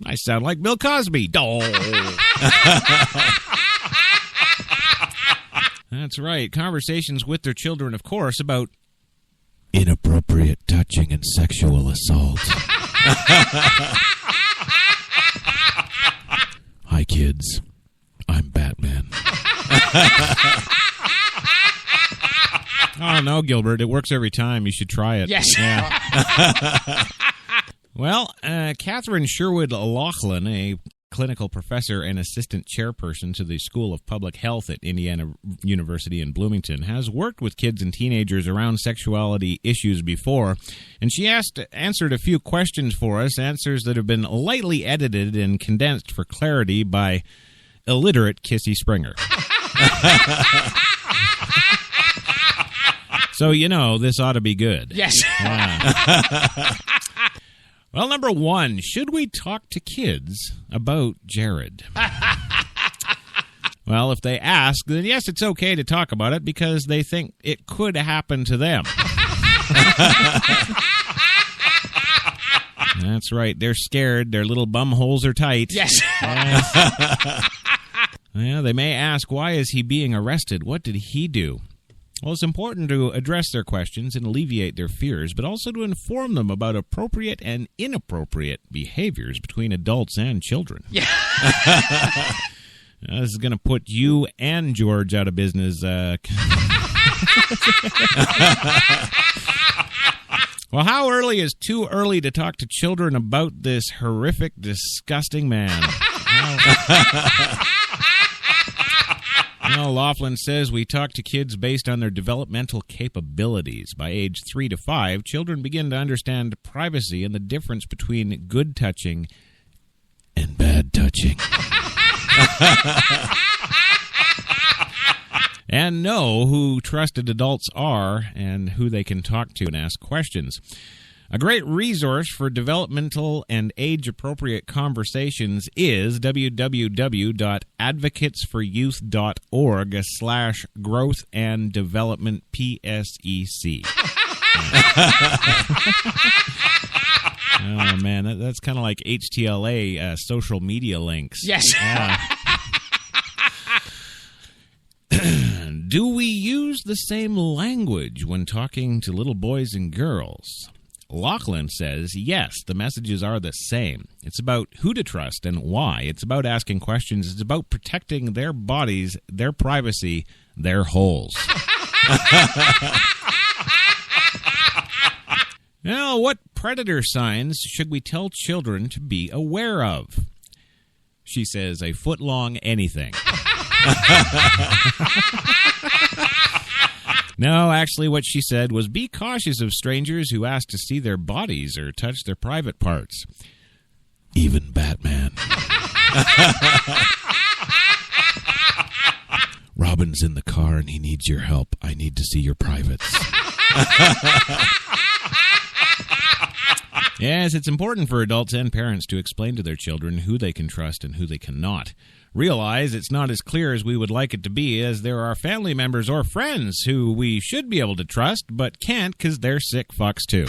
I sound like Bill Cosby. That's right. Conversations with their children, of course, about inappropriate touching and sexual assault. Hi, kids. I'm Batman. Oh, no, Gilbert. It works every time. You should try it. Yes. Yeah. Well, Catherine Sherwood Laughlin, a clinical professor and assistant chairperson to the School of Public Health at Indiana University in Bloomington, has worked with kids and teenagers around sexuality issues before, and she answered a few questions for us, answers that have been lightly edited and condensed for clarity by illiterate Kissy Springer. So, this ought to be good. Yes. Yeah. Well, number 1, should we talk to kids about Jared? Well, if they ask, then yes, it's okay to talk about it because they think it could happen to them. That's right. They're scared. Their little bum holes are tight. Yes. Yeah, they may ask, why is he being arrested? What did he do? Well, it's important to address their questions and alleviate their fears, but also to inform them about appropriate and inappropriate behaviors between adults and children. Yeah. This is going to put you and George out of business. Well, how early is too early to talk to children about this horrific, disgusting man? Laughlin says we talk to kids based on their developmental capabilities. By age 3 to 5, children begin to understand privacy and the difference between good touching and bad touching. And know who trusted adults are and who they can talk to and ask questions. A great resource for developmental and age-appropriate conversations is www.advocatesforyouth.org/growth and development PSEC. Oh, man, that's kind of like HTLA social media links. Yes. Do we use the same language when talking to little boys and girls? Laughlin says, yes, the messages are the same. It's about who to trust and why. It's about asking questions. It's about protecting their bodies, their privacy, their holes. Now, what predator signs should we tell children to be aware of? She says, a foot-long anything. No, actually what she said was be cautious of strangers who ask to see their bodies or touch their private parts. Even Batman. Robin's in the car and he needs your help. I need to see your privates. Yes, it's important for adults and parents to explain to their children who they can trust and who they cannot. Realize it's not as clear as we would like it to be, as there are family members or friends who we should be able to trust, but can't because they're sick fucks too.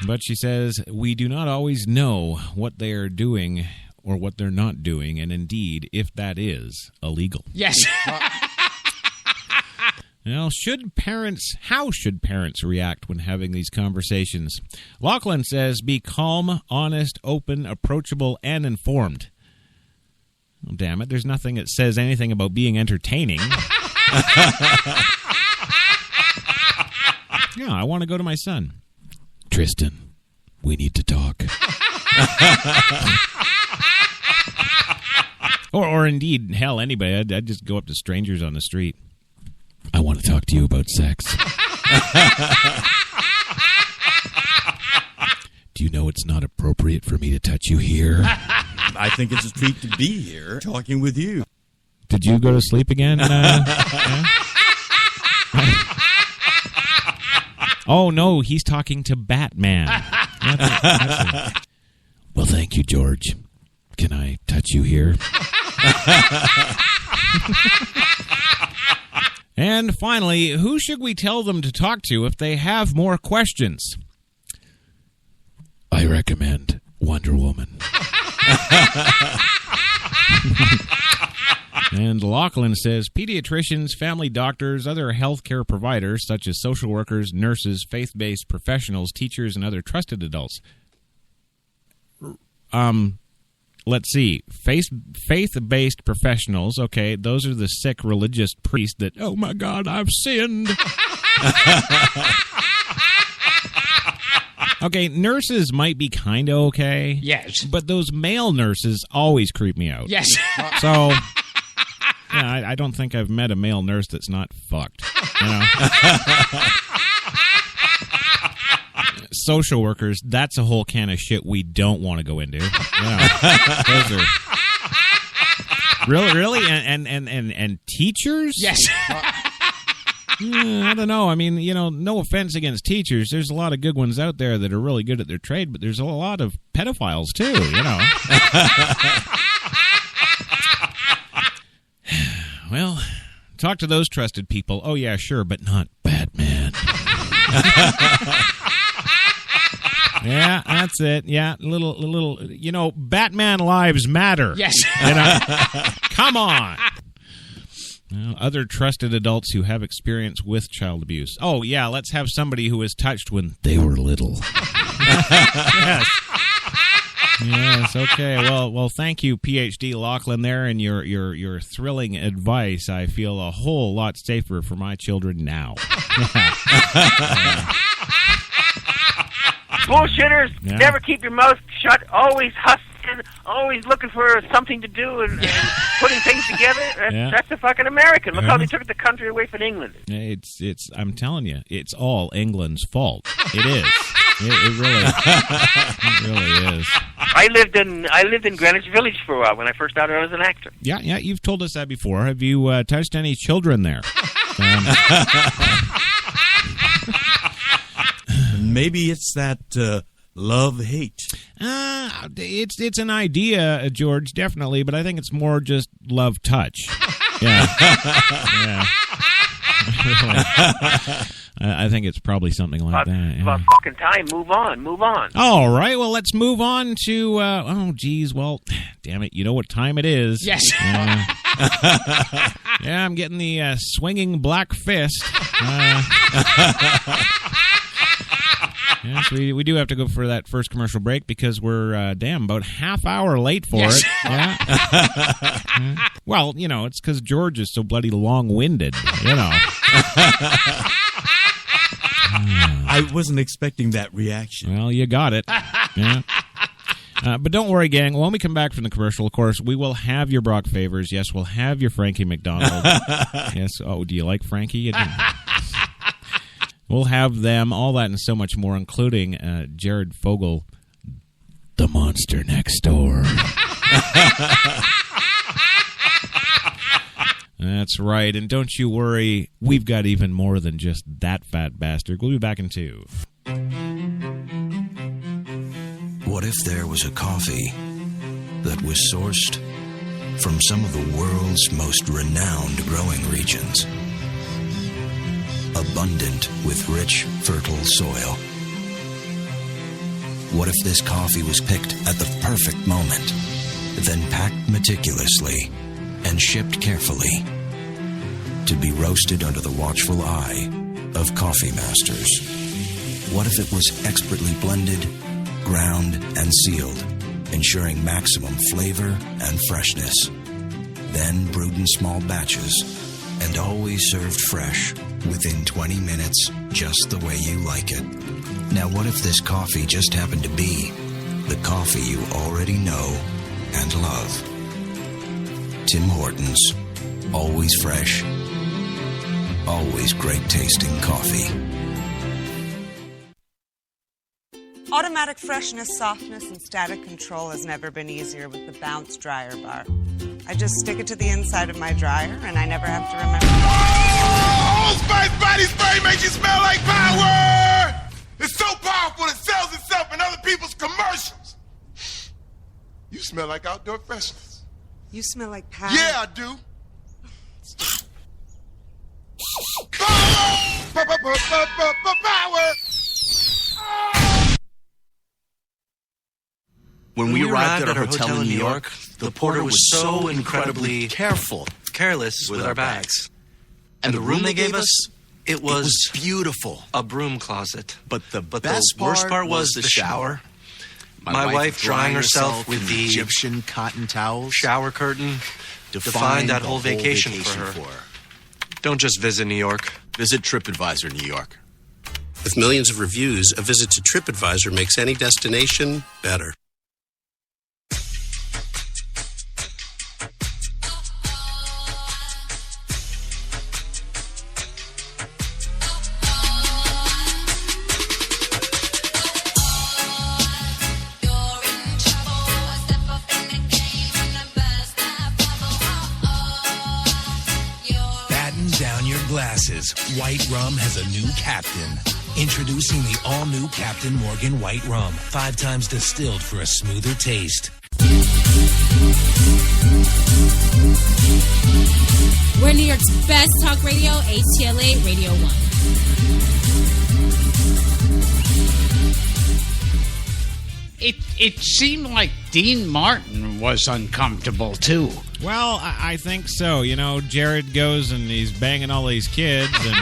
But she says, we do not always know what they are doing or what they're not doing, and indeed, if that is illegal. Yes. Now, how should parents react when having these conversations? Laughlin says, be calm, honest, open, approachable, and informed. Oh, damn it, there's nothing that says anything about being entertaining. Yeah, I want to go to my son. Tristan, we need to talk. or indeed, hell, anybody. I'd just go up to strangers on the street. I want to talk to you about sex. Do you know it's not appropriate for me to touch you here? I think it's a treat to be here talking with you. Did you go to sleep again? Oh, no, he's talking to Batman. Well, thank you, George. Can I touch you here? And finally, who should we tell them to talk to if they have more questions? I recommend Wonder Woman. And Laughlin says, pediatricians, family doctors, other healthcare providers, such as social workers, nurses, faith-based professionals, teachers, and other trusted adults. Let's see. Faith-based professionals, okay, those are the sick religious priests that, oh my God, I've sinned. Okay, nurses might be kind of okay. Yes. But those male nurses always creep me out. Yes. So, yeah, I don't think I've met a male nurse that's not fucked. You know? Social workers, that's a whole can of shit we don't want to go into. Yeah. Those are really and teachers? Yes. I don't know. I mean, no offense against teachers. There's a lot of good ones out there that are really good at their trade, but there's a lot of pedophiles too, Well, Talk to those trusted people. Oh, yeah, sure, but not Batman. Yeah, that's it. Yeah, little. Batman lives matter. Yes. Come on. Well, other trusted adults who have experience with child abuse. Oh, yeah, let's have somebody who was touched when they were little. Yes. Yes, okay. Well, thank you, PhD Lachlan, there, and your thrilling advice. I feel a whole lot safer for my children now. Bullshitters, never keep your mouth shut, always hustling, always looking for something to do and putting things together. That's a fucking American. Look how they took the country away from England. It's. I'm telling you, it's all England's fault. It is. It really is. I lived in Greenwich Village for a while when I first started out as an actor. Yeah, you've told us that before. Have you touched any children there? Maybe it's that love-hate. It's an idea, George, definitely, but I think it's more just love-touch. Yeah. Yeah. I think it's probably something like that. Yeah. About fucking time. Move on. All right, well, let's move on to, well, damn it, you know what time it is. Yes. Yeah, I'm getting the swinging black fist. Yes, we do have to go for that first commercial break because we're, about half hour late for it. Yeah. Well, it's because George is so bloody long-winded, I wasn't expecting that reaction. Well, you got it. Yeah. But don't worry, gang. When we come back from the commercial, of course, we will have your Brock Favors. Yes, we'll have your Frankie McDonald. Yes. Oh, do you like Frankie? We'll have them, all that and so much more, including Jared Fogle, the monster next door. That's right. And don't you worry, we've got even more than just that fat bastard. We'll be back in 2. What if there was a coffee that was sourced from some of the world's most renowned growing regions? Abundant with rich, fertile soil. What if this coffee was picked at the perfect moment, then packed meticulously and shipped carefully to be roasted under the watchful eye of coffee masters? What if it was expertly blended, ground, and sealed, ensuring maximum flavor and freshness, then brewed in small batches and always served fresh within 20 minutes, just the way you like it? Now, what if this coffee just happened to be the coffee you already know and love? Tim Hortons. Always fresh. Always great tasting coffee. Automatic freshness, softness, and static control has never been easier with the Bounce Dryer Bar. I just stick it to the inside of my dryer, and I never have to remember. Old Spice Body Spray makes you smell like power! It's so powerful it sells itself in other people's commercials. You smell like outdoor freshness. You smell like power. Yeah, I do. Power! Power! When we arrived at our hotel in New York, the porter was so incredibly careless with our bags. And the room they gave us, it was beautiful. A broom closet. But the worst part was the shower. My wife drying herself with the Egyptian cotton towels. Shower curtain defined that whole vacation for her. Don't just visit New York. Visit TripAdvisor New York. With millions of reviews, a visit to TripAdvisor makes any destination better. White Rum has a new captain. Introducing the all-new Captain Morgan White Rum. 5 times distilled for a smoother taste. We're New York's best talk radio, HTLA Radio 1. It seemed like Dean Martin was uncomfortable, too. Well, I think so. You know, Jared goes and he's banging all these kids, and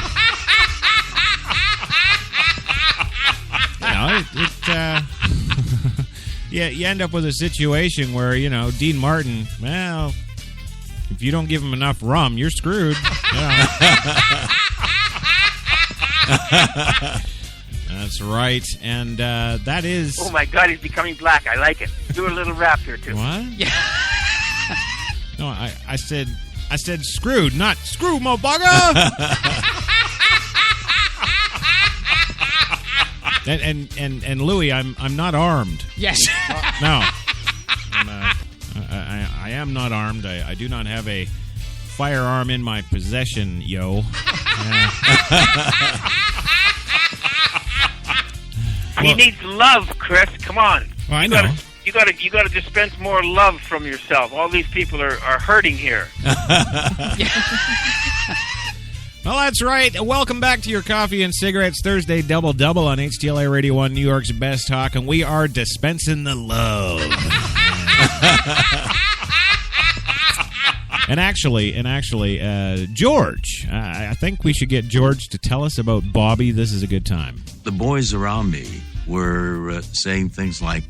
you end up with a situation where, you know, Dean Martin, well, if you don't give him enough rum, you're screwed. You know. That's right, and that is... Oh, my God, he's becoming black. I like it. Do a little rap here, too. What? Yeah. No, I said screwed, not screw, motherfucker! and Louis, I'm not armed. Yes. No. I am not armed. I do not have a firearm in my possession, yo. He needs love, Chris. Come on. Well, I know. You got to dispense more love from yourself. All these people are hurting here. Well, that's right. Welcome back to your Coffee and Cigarettes Thursday Double-Double on HTLA Radio 1, New York's best talk, and we are dispensing the love. And actually, George, I think we should get George to tell us about Bobby. This is a good time. The boys around me were saying things like,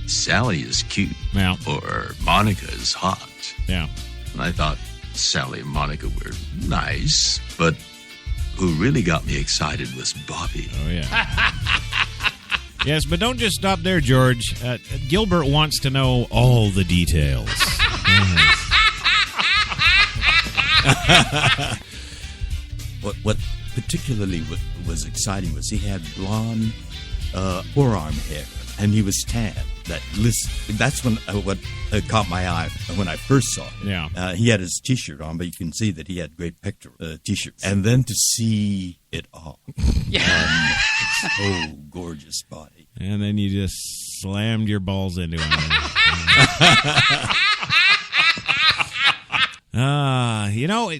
Sally is cute. Yeah. Or Monica is hot. Yeah. And I thought Sally and Monica were nice, but who really got me excited was Bobby. Oh, yeah. Yes, but don't just stop there, George. Gilbert wants to know all the details. What particularly was exciting was he had blonde forearm hair, and he was tan. That's when what caught my eye when I first saw him. Yeah. He had his T-shirt on, but you can see that he had great pectoral T-shirts. And then to see it all. Yeah. So gorgeous body. And then you just slammed your balls into him. You know,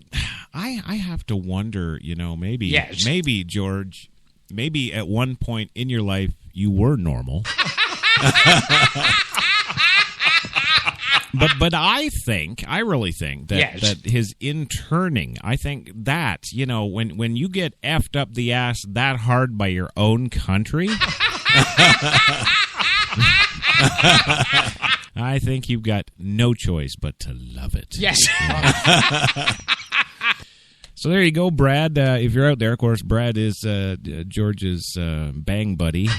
I have to wonder, you know, maybe George, maybe at one point in your life you were normal. But I really think that his interning, I think that, you know, when you get effed up the ass that hard by your own country, I think you've got no choice but to love it. Yes. So there you go, Brad. If you're out there, of course, Brad is George's bang buddy.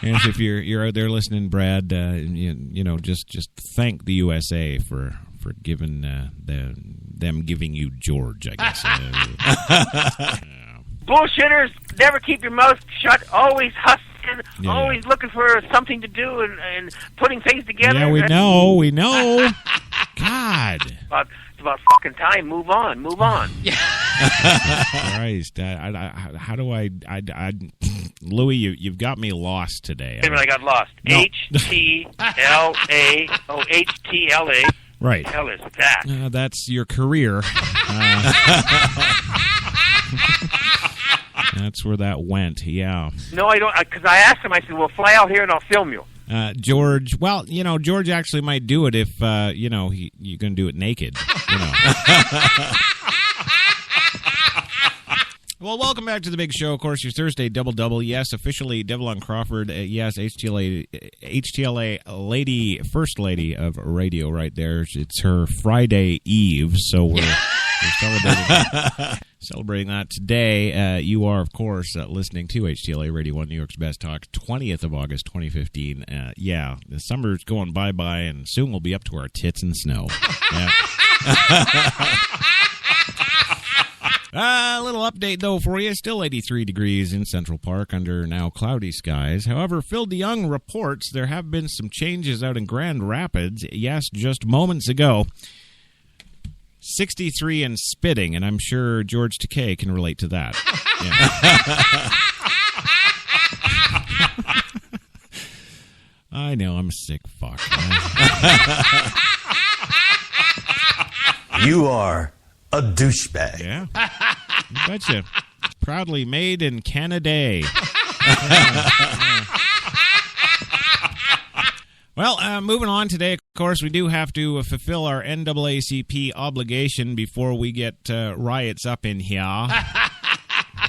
Yes, if you're out there listening, Brad, you know, just thank the USA for giving them giving you George, I guess. Bullshitters, never keep your mouth shut. Always hustling, always looking for something to do and putting things together. Yeah, we know. God. It's about fucking time. Move on. Christ, how do I Louis, you've got me lost today. Wait a minute, I got lost. No. HTLA. Oh, HTLA. Right. What the hell is that? That's your career. That's where that went, yeah. No, I don't, because I asked him, I said, well, fly out here and I'll film you. George, well, you know, George actually might do it if, you know, you're going to do it naked, you know. Well, welcome back to the big show. Of course, your Thursday Double-Double. Yes, officially Devlin Crawford. Yes, HTLA lady, first lady of radio right there. It's her Friday Eve, so we're celebrating that today. You are, of course, listening to HTLA Radio 1, New York's Best Talk, 20th of August, 2015. Yeah, the summer's going bye-bye, and soon we'll be up to our tits in snow. Yeah. A little update, though, for you. Still 83 degrees in Central Park under now cloudy skies. However, Phil DeYoung reports there have been some changes out in Grand Rapids. Yes, just moments ago. 63 and spitting, and I'm sure George Takei can relate to that. I know, I'm a sick fuck. You are a douchebag. Yeah. I betcha. Proudly made in Canada. Well, moving on today, of course, we do have to fulfill our NAACP obligation before we get riots up in here.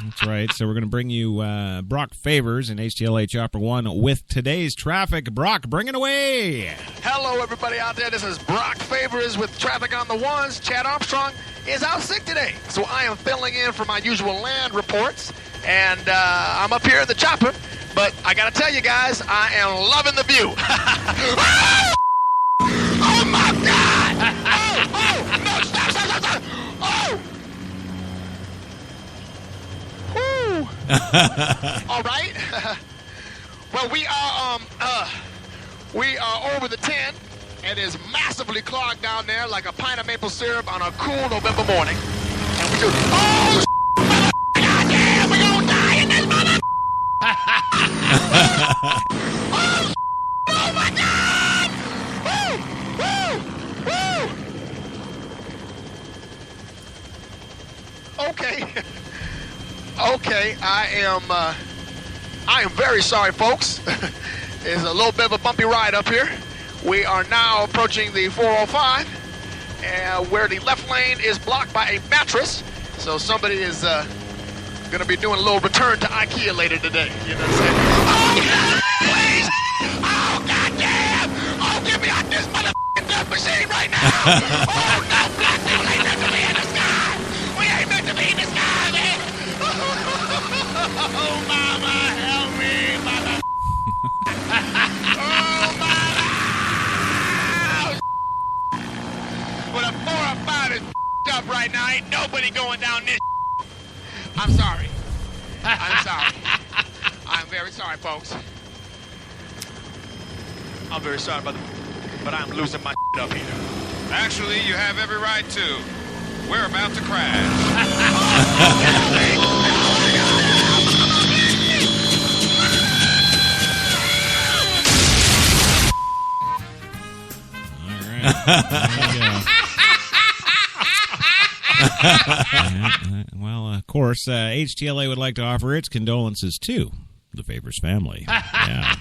That's right. So we're going to bring you Brock Favors in HTLA Chopper 1 with today's traffic. Brock, bring it away. Hello, everybody out there. This is Brock Favors with Traffic on the Ones. Chad Armstrong is out sick today, so I am filling in for my usual land reports, and I'm up here in the chopper, but I got to tell you guys, I am loving the view. Oh, my God! Oh, no, stop. Oh! Whew. All right. Well, we are over the 10. It is massively clogged down there like a pint of maple syrup on a cool November morning. And we do, oh, goddamn, we're gonna die in this mother. Oh, my God! Woo! Okay. Okay, I am very sorry, folks. It's a little bit of a bumpy ride up here. We are now approaching the 405, where the left lane is blocked by a mattress. So somebody is going to be doing a little return to IKEA later today. You know what I'm saying? Oh, please! Oh, goddamn! Oh, get me out this motherfucking death machine right now! Oh, no, black people ain't meant to be in the sky! We ain't meant to be in the sky, man! Oh, mama, help me, mother. Oh, mama. But a 405 is up right now. Ain't nobody going down this. I'm sorry. I'm sorry. I'm very sorry, folks. I'm very sorry, but I'm losing my up here. Actually, you have every right to. We're about to crash. Well, of course, HTLA would like to offer its condolences to the Favors family. Yeah.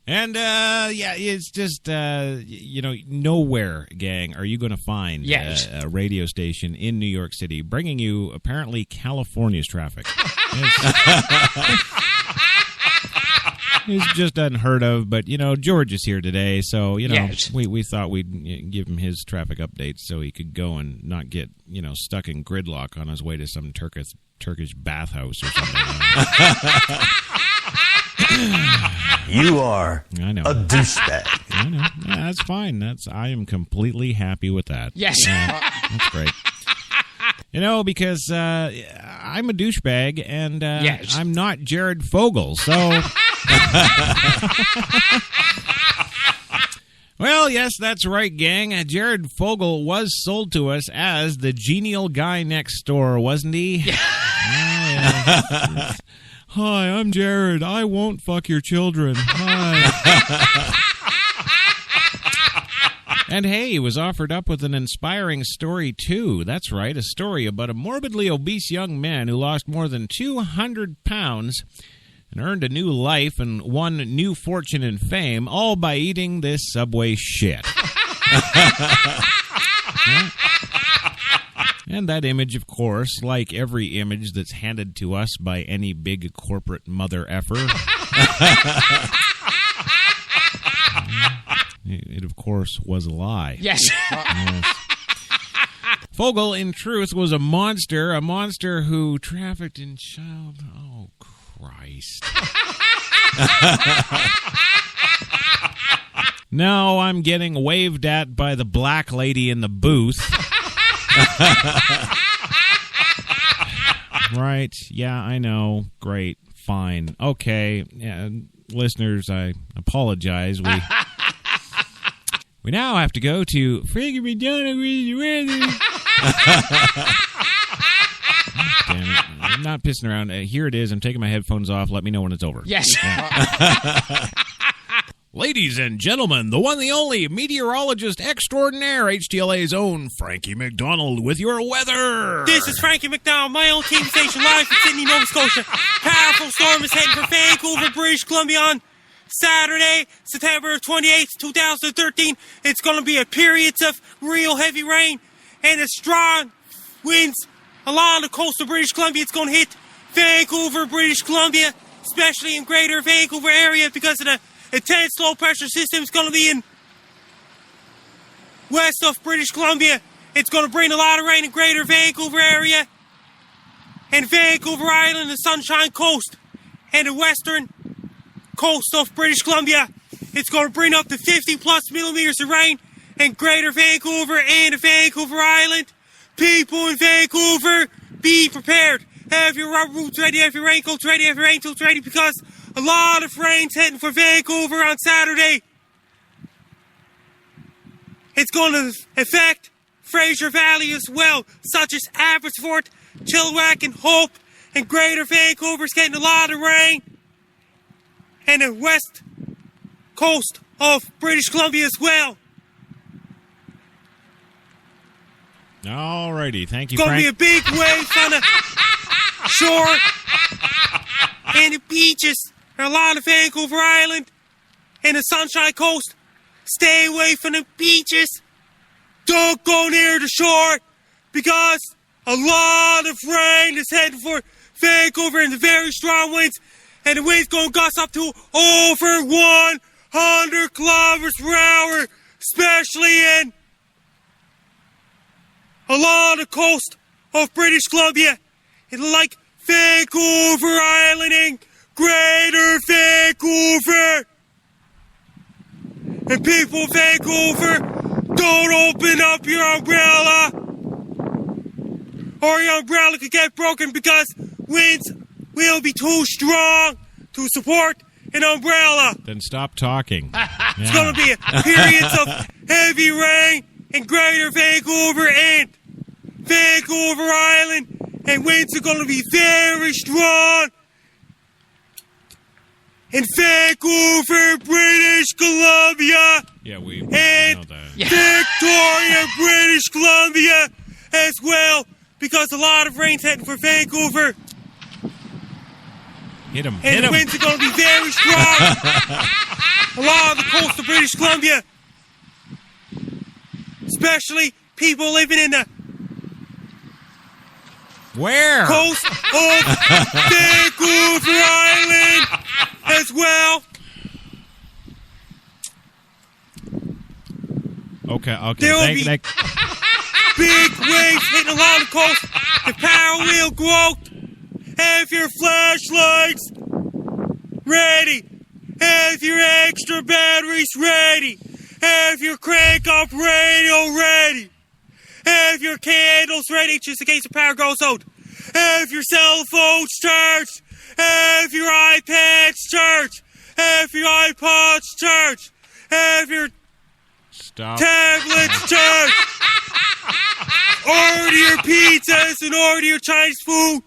And, it's just, nowhere, gang, are you going to find a radio station in New York City bringing you, apparently, California's traffic. It's just unheard of, but, George is here today, so, we thought we'd give him his traffic updates so he could go and not get, stuck in gridlock on his way to some Turkish bathhouse or something. You are a douchebag. I know. Yeah, that's fine. I am completely happy with that. Yes. That's great. Because I'm a douchebag, and I'm not Jared Fogle, so... Well, yes, that's right, gang. Jared Fogle was sold to us as the genial guy next door, wasn't he? Yeah. Hi, I'm Jared. I won't fuck your children. Hi. And hey, he was offered up with an inspiring story, too. That's right, a story about a morbidly obese young man who lost more than 200 pounds and earned a new life and won new fortune and fame, all by eating this Subway shit. And that image, of course, like every image that's handed to us by any big corporate mother effer, it, of course, was a lie. Yes. Fogle, in truth, was a monster who trafficked in child... Oh, Christ. No, I'm getting waved at by the black lady in the booth. Right. Yeah, I know. Great. Fine. Okay. Yeah, listeners, I apologize. We now have to go to Figure Me Down with the Weather. Damn it. I'm not pissing around. Here it is. I'm taking my headphones off. Let me know when it's over. Yes. Ladies and gentlemen, the one, the only meteorologist extraordinaire, HTLA's own Frankie McDonald with your weather. This is Frankie McDonald, my own TV station live from Sydney, Nova Scotia. Powerful storm is heading for Vancouver, British Columbia on Saturday, September 28th, 2013. It's going to be a period of real heavy rain and a strong winds along the coast of British Columbia. It's going to hit Vancouver, British Columbia, especially in greater Vancouver area because of the intense low-pressure system. Is going to be in west of British Columbia. It's going to bring a lot of rain in greater Vancouver area and Vancouver Island, the Sunshine Coast, and the western coast of British Columbia. It's going to bring up to 50-plus millimeters of rain in greater Vancouver and the Vancouver Island. People in Vancouver, be prepared. Have your rubber boots ready, have your raincoats ready, have your rain tools ready, because a lot of rain's heading for Vancouver on Saturday. It's going to affect Fraser Valley as well, such as Abbotsford, Chilliwack, and Hope. And greater Vancouver's getting a lot of rain. And the west coast of British Columbia as well. Alrighty, thank you, It's going Frank. to be a big wave on the shore and the beaches. A lot of Vancouver Island and the Sunshine Coast. Stay away from the beaches. Don't go near the shore because a lot of rain is heading for Vancouver and the very strong winds. And the wind's going to gust up to over 100 kilometers per hour, especially in along the coast of British Columbia. It's like Vancouver Island and greater Vancouver. And people in Vancouver, don't open up your umbrella or your umbrella could get broken because winds will be too strong to support an umbrella. Then stop talking. It's going to be a period of heavy rain in greater Vancouver and Vancouver Island, and winds are going to be very strong in Vancouver, British Columbia, Yeah, we and know that. Victoria, British Columbia as well, because a lot of rain's heading for Vancouver. Hit him. And Hit the him. winds are going to be very strong along the coast of British Columbia. Especially people living in the Where? coast of Vancouver Island as well. Okay. There will be big waves hitting along the coast. The power will go out. Have your flashlights ready. Have your extra batteries ready. Have your crank-up radio ready. Have your candles ready just in case the power goes out. Have your cell phones charged. Have your iPads charged. Have your iPods charged. Have your tablets charged. Order your pizzas and order your Chinese food.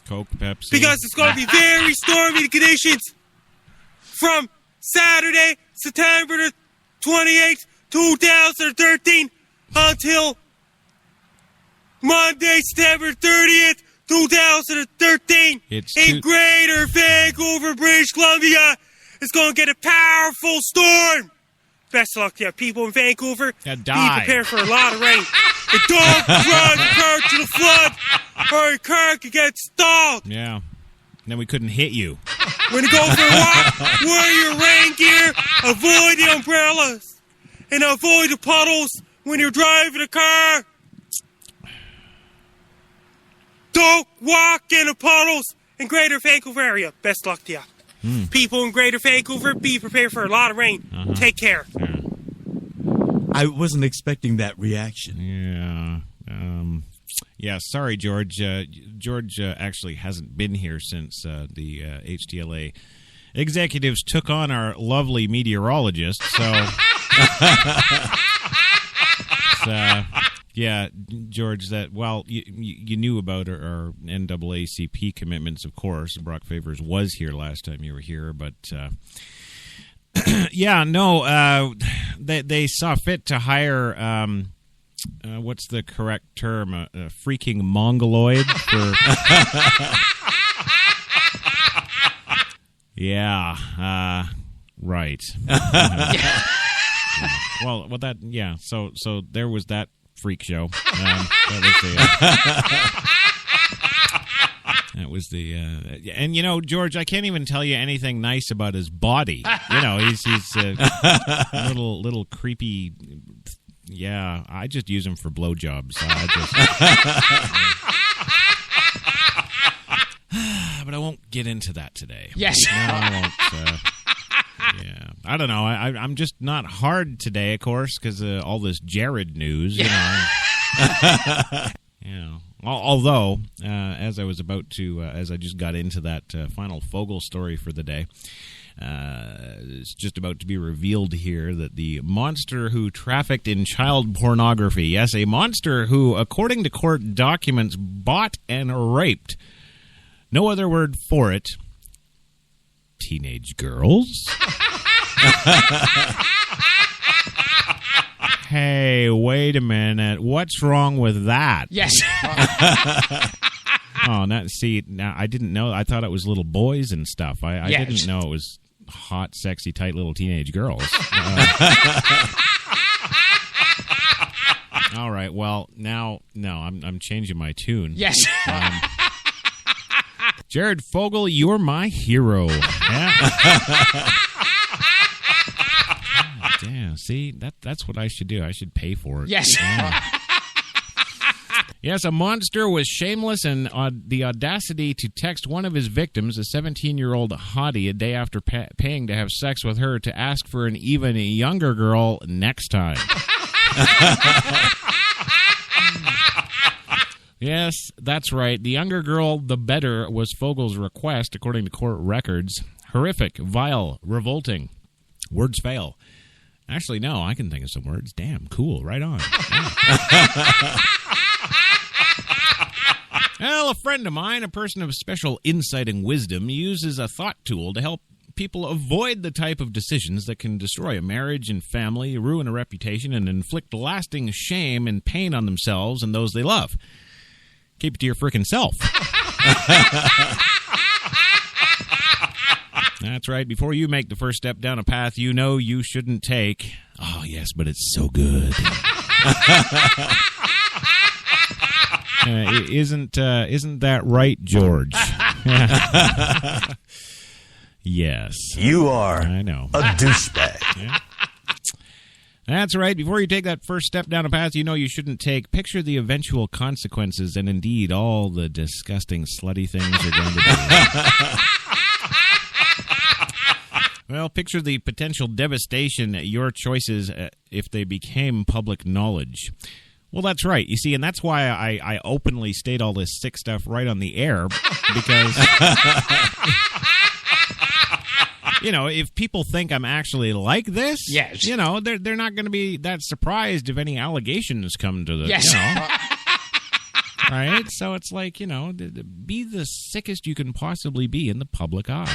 Coke, Pepsi. Because it's going to be very stormy conditions from Saturday, September the 28th, 2013 until Monday, September 30th, 2013 in Greater Vancouver, British Columbia. It's going to get a powerful storm. Best luck to you, people in Vancouver. Die. Be prepared for a lot of rain. And don't run your car to the flood or your car could get stalled. Yeah. And then we couldn't hit you. When you go for a walk, wear your rain gear, avoid the umbrellas, and avoid the puddles when you're driving a car. Don't walk in the puddles in Greater Vancouver area. Best luck to you. People in Greater Vancouver, be prepared for a lot of rain. Take care. I wasn't expecting that reaction. Yeah. Yeah, sorry, George. George actually hasn't been here since the HTLA executives took on our lovely meteorologist. So Yeah, George, that, well, you knew about our NAACP commitments, of course. Brock Favors was here last time you were here, but yeah, no, they saw fit to hire, what's the correct term, a freaking mongoloid for... Yeah, right. Yeah. Well, that, yeah, so there was that freak show. That was the and you know, George, I can't even tell you anything nice about his body. You know, he's a little creepy. Yeah, I just use him for blowjobs. But I won't get into that today. Yes. No, I won't. Yeah, I don't know. I'm just not hard today, of course, because all this Jared news. You know. Yeah. Although, as I was about to, as I just got into that final Fogel story for the day, it's just about to be revealed here that the monster who trafficked in child pornography, yes, a monster who, according to court documents, bought and raped, no other word for it, teenage girls. Hey, wait a minute. What's wrong with that? Yes. Oh, now I didn't know. I thought it was little boys and stuff. I Yes. didn't know it was hot, sexy, tight little teenage girls. All right. Well, now, no, I'm changing my tune. Yes. Jared Fogle, you're my hero. Yeah. Damn, see, that's what I should do. I should pay for it. Yes. Yeah. Yes, a monster was shameless and the audacity to text one of his victims, a 17-year-old hottie, a day after paying to have sex with her to ask for an even younger girl next time. Yes, that's right. The younger girl, the better, was Fogle's request, according to court records. Horrific, vile, revolting. Words fail. Actually, no, I can think of some words. Damn, cool. Right on. Yeah. Well, a friend of mine, a person of special insight and wisdom, uses a thought tool to help people avoid the type of decisions that can destroy a marriage and family, ruin a reputation, and inflict lasting shame and pain on themselves and those they love. Keep it to your frickin' self. That's right. Before you make the first step down a path you know you shouldn't take. Oh, yes, but it's so good. Isn't that right, George? Yes. You are I know. a douchebag. Yeah. That's right. Before you take that first step down a path you know you shouldn't take, picture the eventual consequences and indeed all the disgusting, slutty things you're going to do. Well, picture the potential devastation at your choices if they became public knowledge. Well, that's right. You see, and that's why I openly state all this sick stuff right on the air, because, you know, if people think I'm actually like this, yes, you know, they're not going to be that surprised if any allegations come to the, yes. You know. Right? So it's like, you know, be the sickest you can possibly be in the public eye.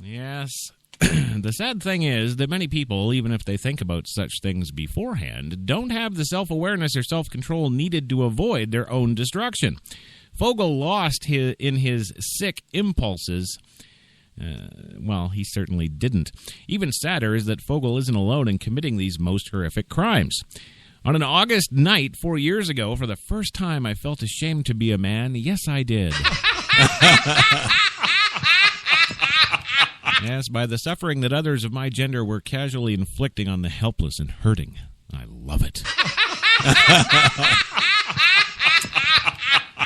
Yes. The sad thing is that many people, even if they think about such things beforehand, don't have the self-awareness or self-control needed to avoid their own destruction. Fogel lost in his sick impulses. Well, he certainly didn't. Even sadder is that Fogel isn't alone in committing these most horrific crimes. On an August night 4 years ago, for the first time I felt ashamed to be a man. Yes, I did. Yes, by the suffering that others of my gender were casually inflicting on the helpless and hurting. I love it.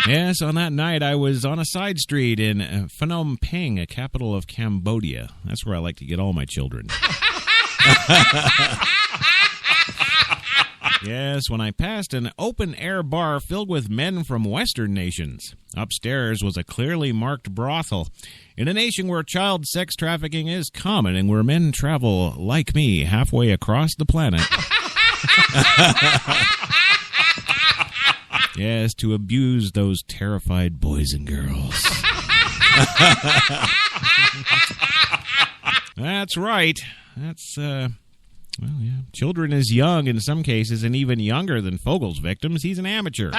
Yes, on that night I was on a side street in Phnom Penh, a capital of Cambodia. That's where I like to get all my children. Yes, when I passed an open-air bar filled with men from Western nations. Upstairs was a clearly marked brothel. In a nation where child sex trafficking is common and where men travel, like me, halfway across the planet. Yes, to abuse those terrified boys and girls. That's right. That's, well, yeah. Children as young in some cases and even younger than Fogel's victims. He's an amateur.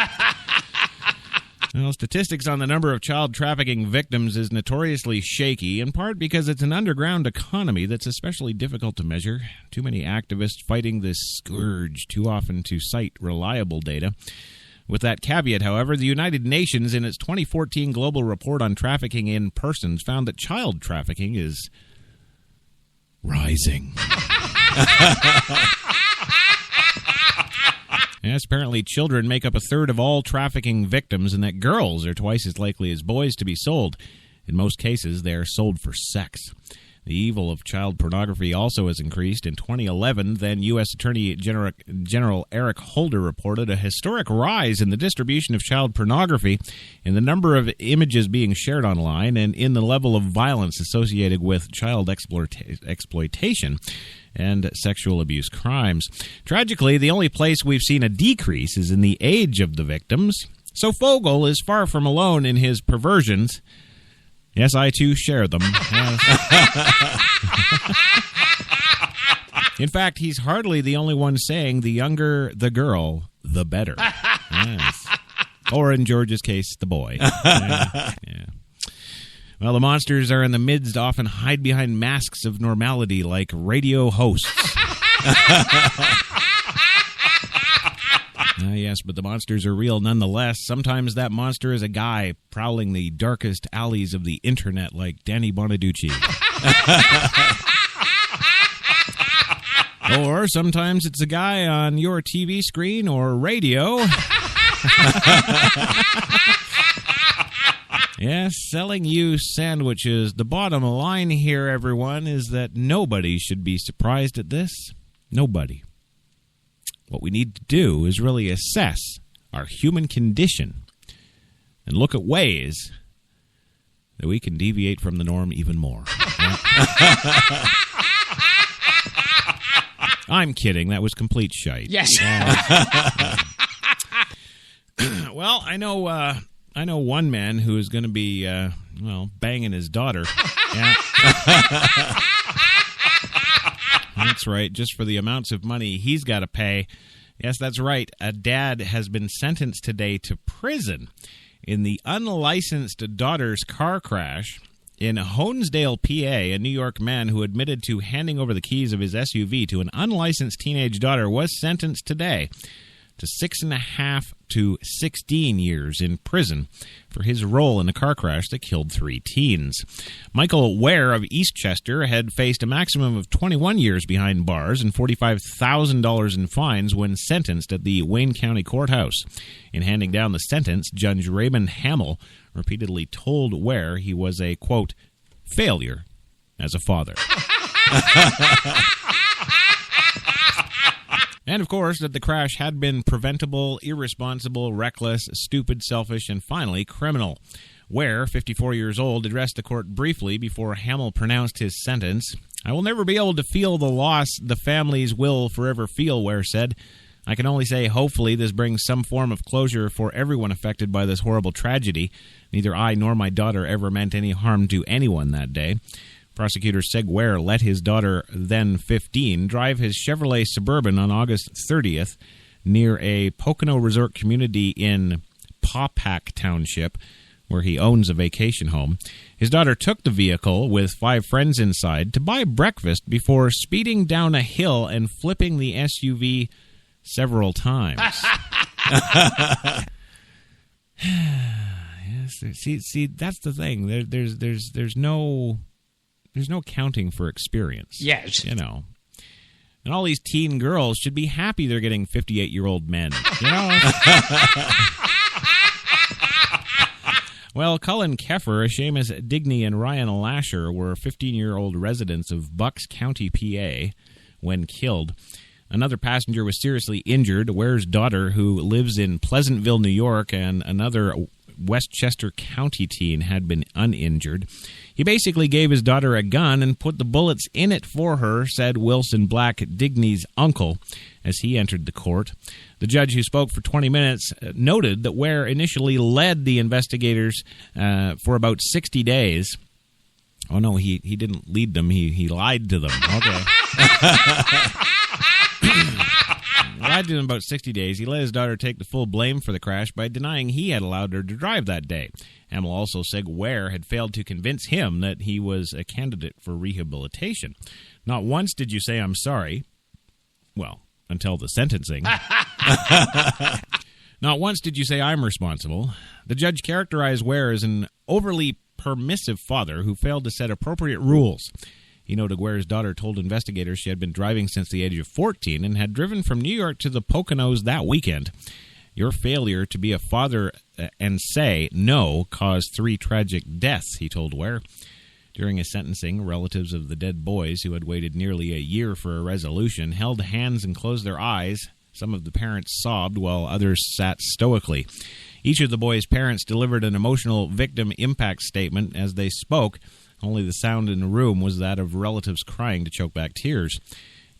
Well, statistics on the number of child trafficking victims is notoriously shaky, in part because it's an underground economy that's especially difficult to measure. Too many activists fighting this scourge, too often to cite reliable data. With that caveat, however, the United Nations, in its 2014 Global Report on Trafficking in Persons, found that child trafficking is rising. Yes, apparently children make up a third of all trafficking victims, and that girls are twice as likely as boys to be sold. In most cases, they are sold for sex. The evil of child pornography also has increased. In 2011, then U.S. Attorney General Eric Holder reported a historic rise in the distribution of child pornography, in the number of images being shared online, and in the level of violence associated with child exploitation and sexual abuse crimes. Tragically, the only place we've seen a decrease is in the age of the victims. So Fogel is far from alone in his perversions. Yes, I too share them. In fact, he's hardly the only one saying the younger the girl, the better. Yes. Or in George's case, the boy. Yeah. Well, the monsters are in the midst, often hide behind masks of normality like radio hosts. Yes, but the monsters are real nonetheless. Sometimes that monster is a guy prowling the darkest alleys of the internet like Danny Bonaducci. Or sometimes it's a guy on your TV screen or radio. Yes, selling you sandwiches. The bottom line here, everyone, is that nobody should be surprised at this. Nobody. What we need to do is really assess our human condition and look at ways that we can deviate from the norm even more. I'm kidding. That was complete shite. Yes. Well, I know one man who is going to be, banging his daughter. Yeah. That's right, just for the amounts of money he's got to pay. Yes, that's right. A dad has been sentenced today to prison in the unlicensed daughter's car crash in Honesdale, PA. A New York man who admitted to handing over the keys of his SUV to an unlicensed teenage daughter was sentenced today to 6.5 to 16 years in prison for his role in the car crash that killed 3 teens. Michael Ware of Eastchester had faced a maximum of 21 years behind bars and $45,000 in fines when sentenced at the Wayne County Courthouse. In handing down the sentence, Judge Raymond Hamill repeatedly told Ware he was a, quote, failure as a father. And, of course, that the crash had been preventable, irresponsible, reckless, stupid, selfish, and finally criminal. Ware, 54 years old, addressed the court briefly before Hamill pronounced his sentence. I will never be able to feel the loss the families will forever feel, Ware said. I can only say hopefully this brings some form of closure for everyone affected by this horrible tragedy. Neither I nor my daughter ever meant any harm to anyone that day. Prosecutor Seg Ware let his daughter, then 15, drive his Chevrolet Suburban on August 30th near a Pocono resort community in Paupack Township, where he owns a vacation home. His daughter took the vehicle with 5 friends inside to buy breakfast before speeding down a hill and flipping the SUV several times. Yes, see, that's the thing. There's no counting for experience. Yes. You know. And all these teen girls should be happy they're getting 58-year-old men. You know? Well, Cullen Keffer, Seamus Digney, and Ryan Lasher were 15-year-old residents of Bucks County, PA, when killed. Another passenger was seriously injured. Ware's daughter, who lives in Pleasantville, New York, and another Westchester County teen had been uninjured. He basically gave his daughter a gun and put the bullets in it for her, said Wilson Black, Digny's uncle, as he entered the court. The judge, who spoke for 20 minutes, noted that Ware initially led the investigators for about 60 days. Oh, no, he didn't lead them. He lied to them. Okay. Lied to them about 60 days. He let his daughter take the full blame for the crash by denying he had allowed her to drive that day. Hamill also said Ware had failed to convince him that he was a candidate for rehabilitation. Not once did you say, "I'm sorry." Well, until the sentencing. Not once did you say, "I'm responsible." The judge characterized Ware as an overly permissive father who failed to set appropriate rules. He noted Ware's daughter told investigators she had been driving since the age of 14 and had driven from New York to the Poconos that weekend. Your failure to be a father and say no caused 3 tragic deaths, he told Ware. During his sentencing, relatives of the dead boys, who had waited nearly a year for a resolution, held hands and closed their eyes. Some of the parents sobbed while others sat stoically. Each of the boys' parents delivered an emotional victim impact statement as they spoke. Only the sound in the room was that of relatives crying to choke back tears.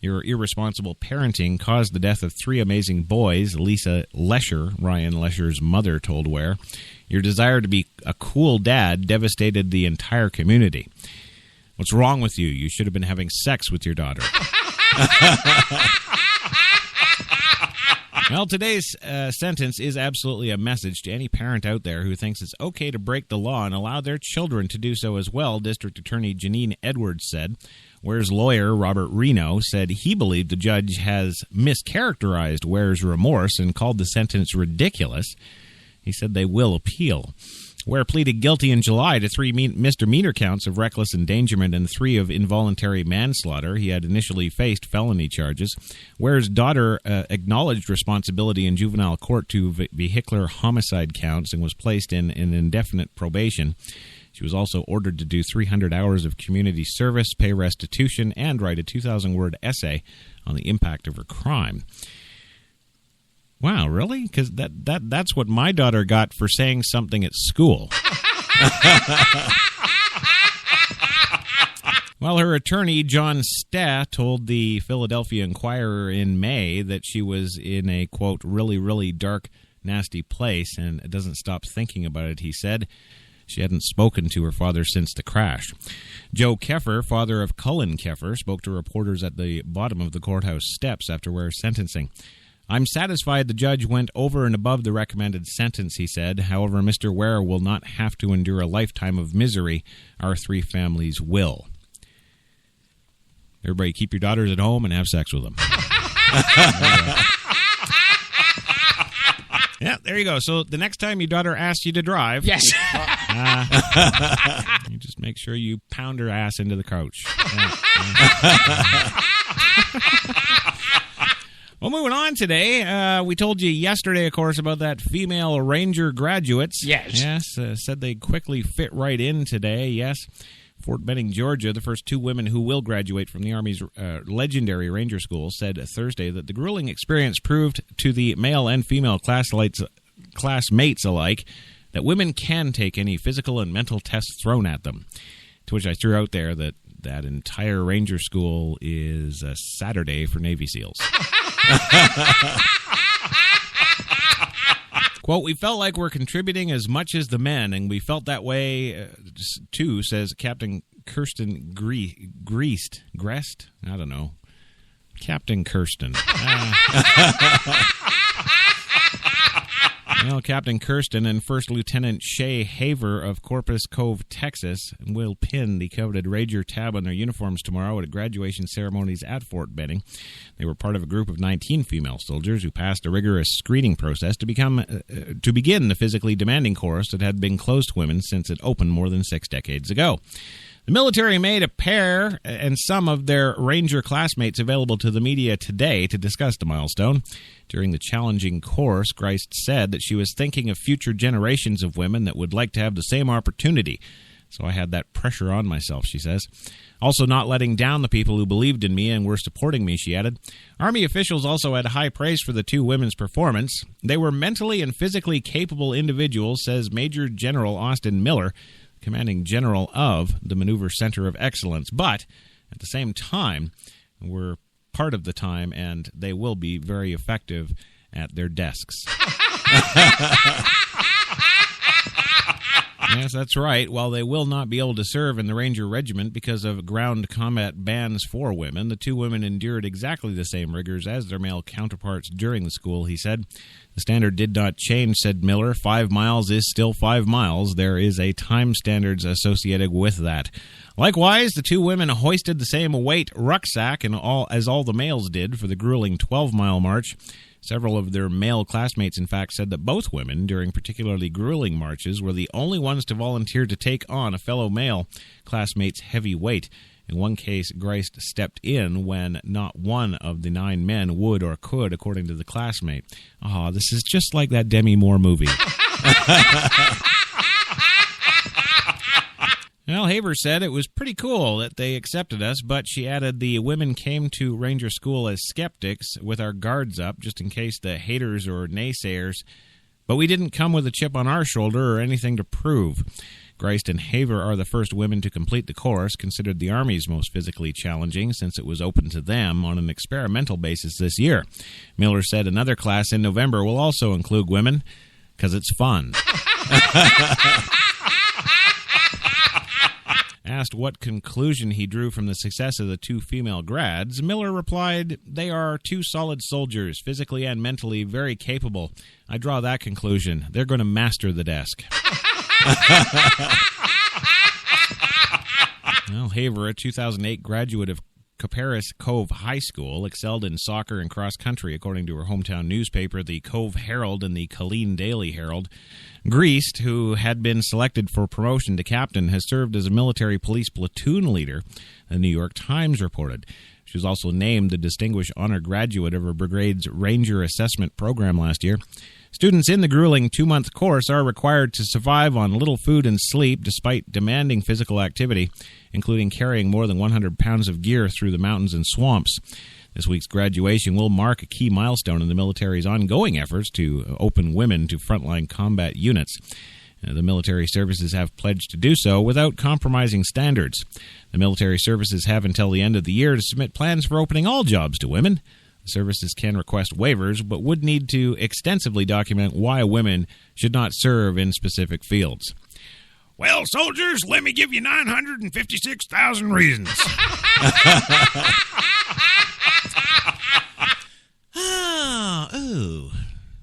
Your irresponsible parenting caused the death of 3 amazing boys, Lisa Lesher, Ryan Lesher's mother, told Ware. Your desire to be a cool dad devastated the entire community. What's wrong with you? You should have been having sex with your daughter. Well, today's sentence is absolutely a message to any parent out there who thinks it's okay to break the law and allow their children to do so as well, District Attorney Janine Edwards said. Ware's lawyer, Robert Reno, said he believed the judge has mischaracterized Ware's remorse and called the sentence ridiculous. He said they will appeal. Ware pleaded guilty in July to 3 misdemeanor counts of reckless endangerment and 3 of involuntary manslaughter. He had initially faced felony charges. Ware's daughter acknowledged responsibility in juvenile court to vehicular homicide counts and was placed in an indefinite probation. She was also ordered to do 300 hours of community service, pay restitution, and write a 2,000-word essay on the impact of her crime. Wow, really? Because that's what my daughter got for saying something at school. Well, her attorney, John Stah, told the Philadelphia Inquirer in May that she was in a, quote, really, really dark, nasty place, and doesn't stop thinking about it, he said. She hadn't spoken to her father since the crash. Joe Keffer, father of Cullen Keffer, spoke to reporters at the bottom of the courthouse steps after Ware's sentencing. I'm satisfied the judge went over and above the recommended sentence, he said. However, Mr. Ware will not have to endure a lifetime of misery. Our 3 families will. Everybody keep your daughters at home and have sex with them. Yeah, there you go. So the next time your daughter asks you to drive... Yes. You just make sure you pound her ass into the couch. Well, moving on today, we told you yesterday, of course, about that female Ranger graduates. Yes. Yes, said they quickly fit right in today, yes. Fort Benning, Georgia, the first 2 women who will graduate from the Army's legendary Ranger School, said Thursday that the grueling experience proved to the male and female classmates alike that women can take any physical and mental tests thrown at them. To which I threw out there that entire Ranger School is a Saturday for Navy SEALs. Quote, we felt like we're contributing as much as the men, and we felt that way, too, says Captain Kirsten Grest? I don't know. Captain Kirsten. Well, Captain Kirsten and First Lieutenant Shay Haver of Corpus Cove, Texas, will pin the coveted Ranger tab on their uniforms tomorrow at graduation ceremonies at Fort Benning. They were part of a group of 19 female soldiers who passed a rigorous screening process to begin the physically demanding course that had been closed to women since it opened more than 6 decades ago. The military made a pair and some of their Ranger classmates available to the media today to discuss the milestone. During the challenging course, Grist said that she was thinking of future generations of women that would like to have the same opportunity. So I had that pressure on myself, she says. Also not letting down the people who believed in me and were supporting me, she added. Army officials also had high praise for the two women's performance. They were mentally and physically capable individuals, says Major General Austin Miller, commanding general of the Maneuver Center of Excellence. But at the same time, we're part of the time, and they will be very effective at their desks. Yes, that's right. While they will not be able to serve in the Ranger Regiment because of ground combat bans for women, the two women endured exactly the same rigors as their male counterparts during the school, he said. The standard did not change, said Miller. 5 miles is still 5 miles. There is a time standards associated with that. Likewise, the two women hoisted the same weight rucksack as all the males did for the grueling 12-mile march. Several of their male classmates, in fact, said that both women, during particularly grueling marches, were the only ones to volunteer to take on a fellow male classmate's heavy weight. In one case, Grice stepped in when not one of the 9 men would or could, according to the classmate. This is just like that Demi Moore movie. Well, Haver said it was pretty cool that they accepted us, but she added the women came to Ranger School as skeptics with our guards up, just in case the haters or naysayers. But we didn't come with a chip on our shoulder or anything to prove. Grice and Haver are the first women to complete the course, considered the Army's most physically challenging since it was open to them on an experimental basis this year. Miller said another class in November will also include women, because it's fun. Asked what conclusion he drew from the success of the two female grads, Miller replied, "They are two solid soldiers, physically and mentally very capable. I draw that conclusion. They're going to master the desk." Well, Haver, a 2008 graduate of Caparis Cove High School, excelled in soccer and cross country, according to her hometown newspaper, the Cove Herald and the Colleen Daily Herald. Grice, who had been selected for promotion to captain, has served as a military police platoon leader, the New York Times reported. She was also named the Distinguished Honor Graduate of her brigade's Ranger Assessment Program last year. Students in the grueling 2-month course are required to survive on little food and sleep despite demanding physical activity, including carrying more than 100 pounds of gear through the mountains and swamps. This week's graduation will mark a key milestone in the military's ongoing efforts to open women to frontline combat units. The military services have pledged to do so without compromising standards. The military services have until the end of the year to submit plans for opening all jobs to women. The services can request waivers, but would need to extensively document why women should not serve in specific fields. Well, soldiers, let me give you 956,000 reasons.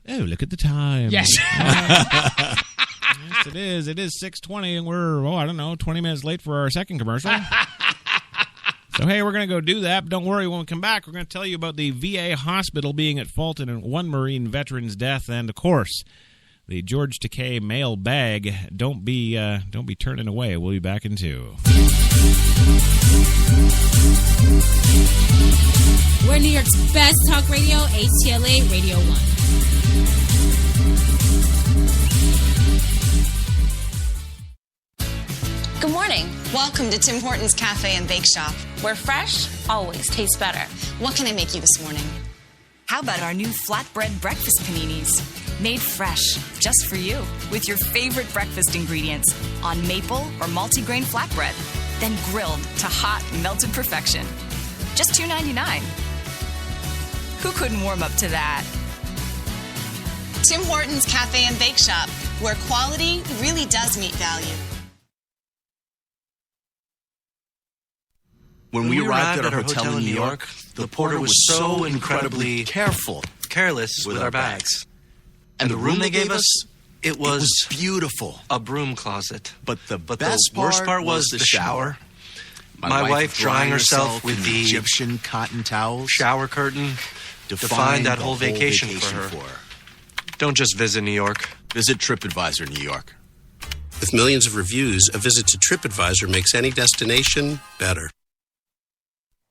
Oh, look at the time. Yes. Yes, it is. It is 6:20, and we're, 20 minutes late for our second commercial. So, hey, we're going to go do that, but don't worry, when we come back, we're going to tell you about the VA hospital being at fault in one Marine veteran's death, and, of course, the George Takei mail bag. Don't be turning away. We'll be back in 2. We're New York's best talk radio, HTLA Radio 1. Good morning. Welcome to Tim Hortons Cafe and Bake Shop, where fresh always tastes better. What can I make you this morning? How about our new flatbread breakfast paninis? Made fresh, just for you, with your favorite breakfast ingredients on maple or multigrain flatbread, then grilled to hot, melted perfection. Just $2.99. Who couldn't warm up to that? Tim Hortons Cafe and Bake Shop, where quality really does meet value. When we arrived at our hotel in New York, the porter was so incredibly careless with our bags. And the room they gave us, it was beautiful. A broom closet. But the worst part was the shower. My wife drying herself with the Egyptian cotton towels. Shower curtain defined that whole vacation for her. Don't just visit New York. Visit TripAdvisor New York. With millions of reviews, a visit to TripAdvisor makes any destination better.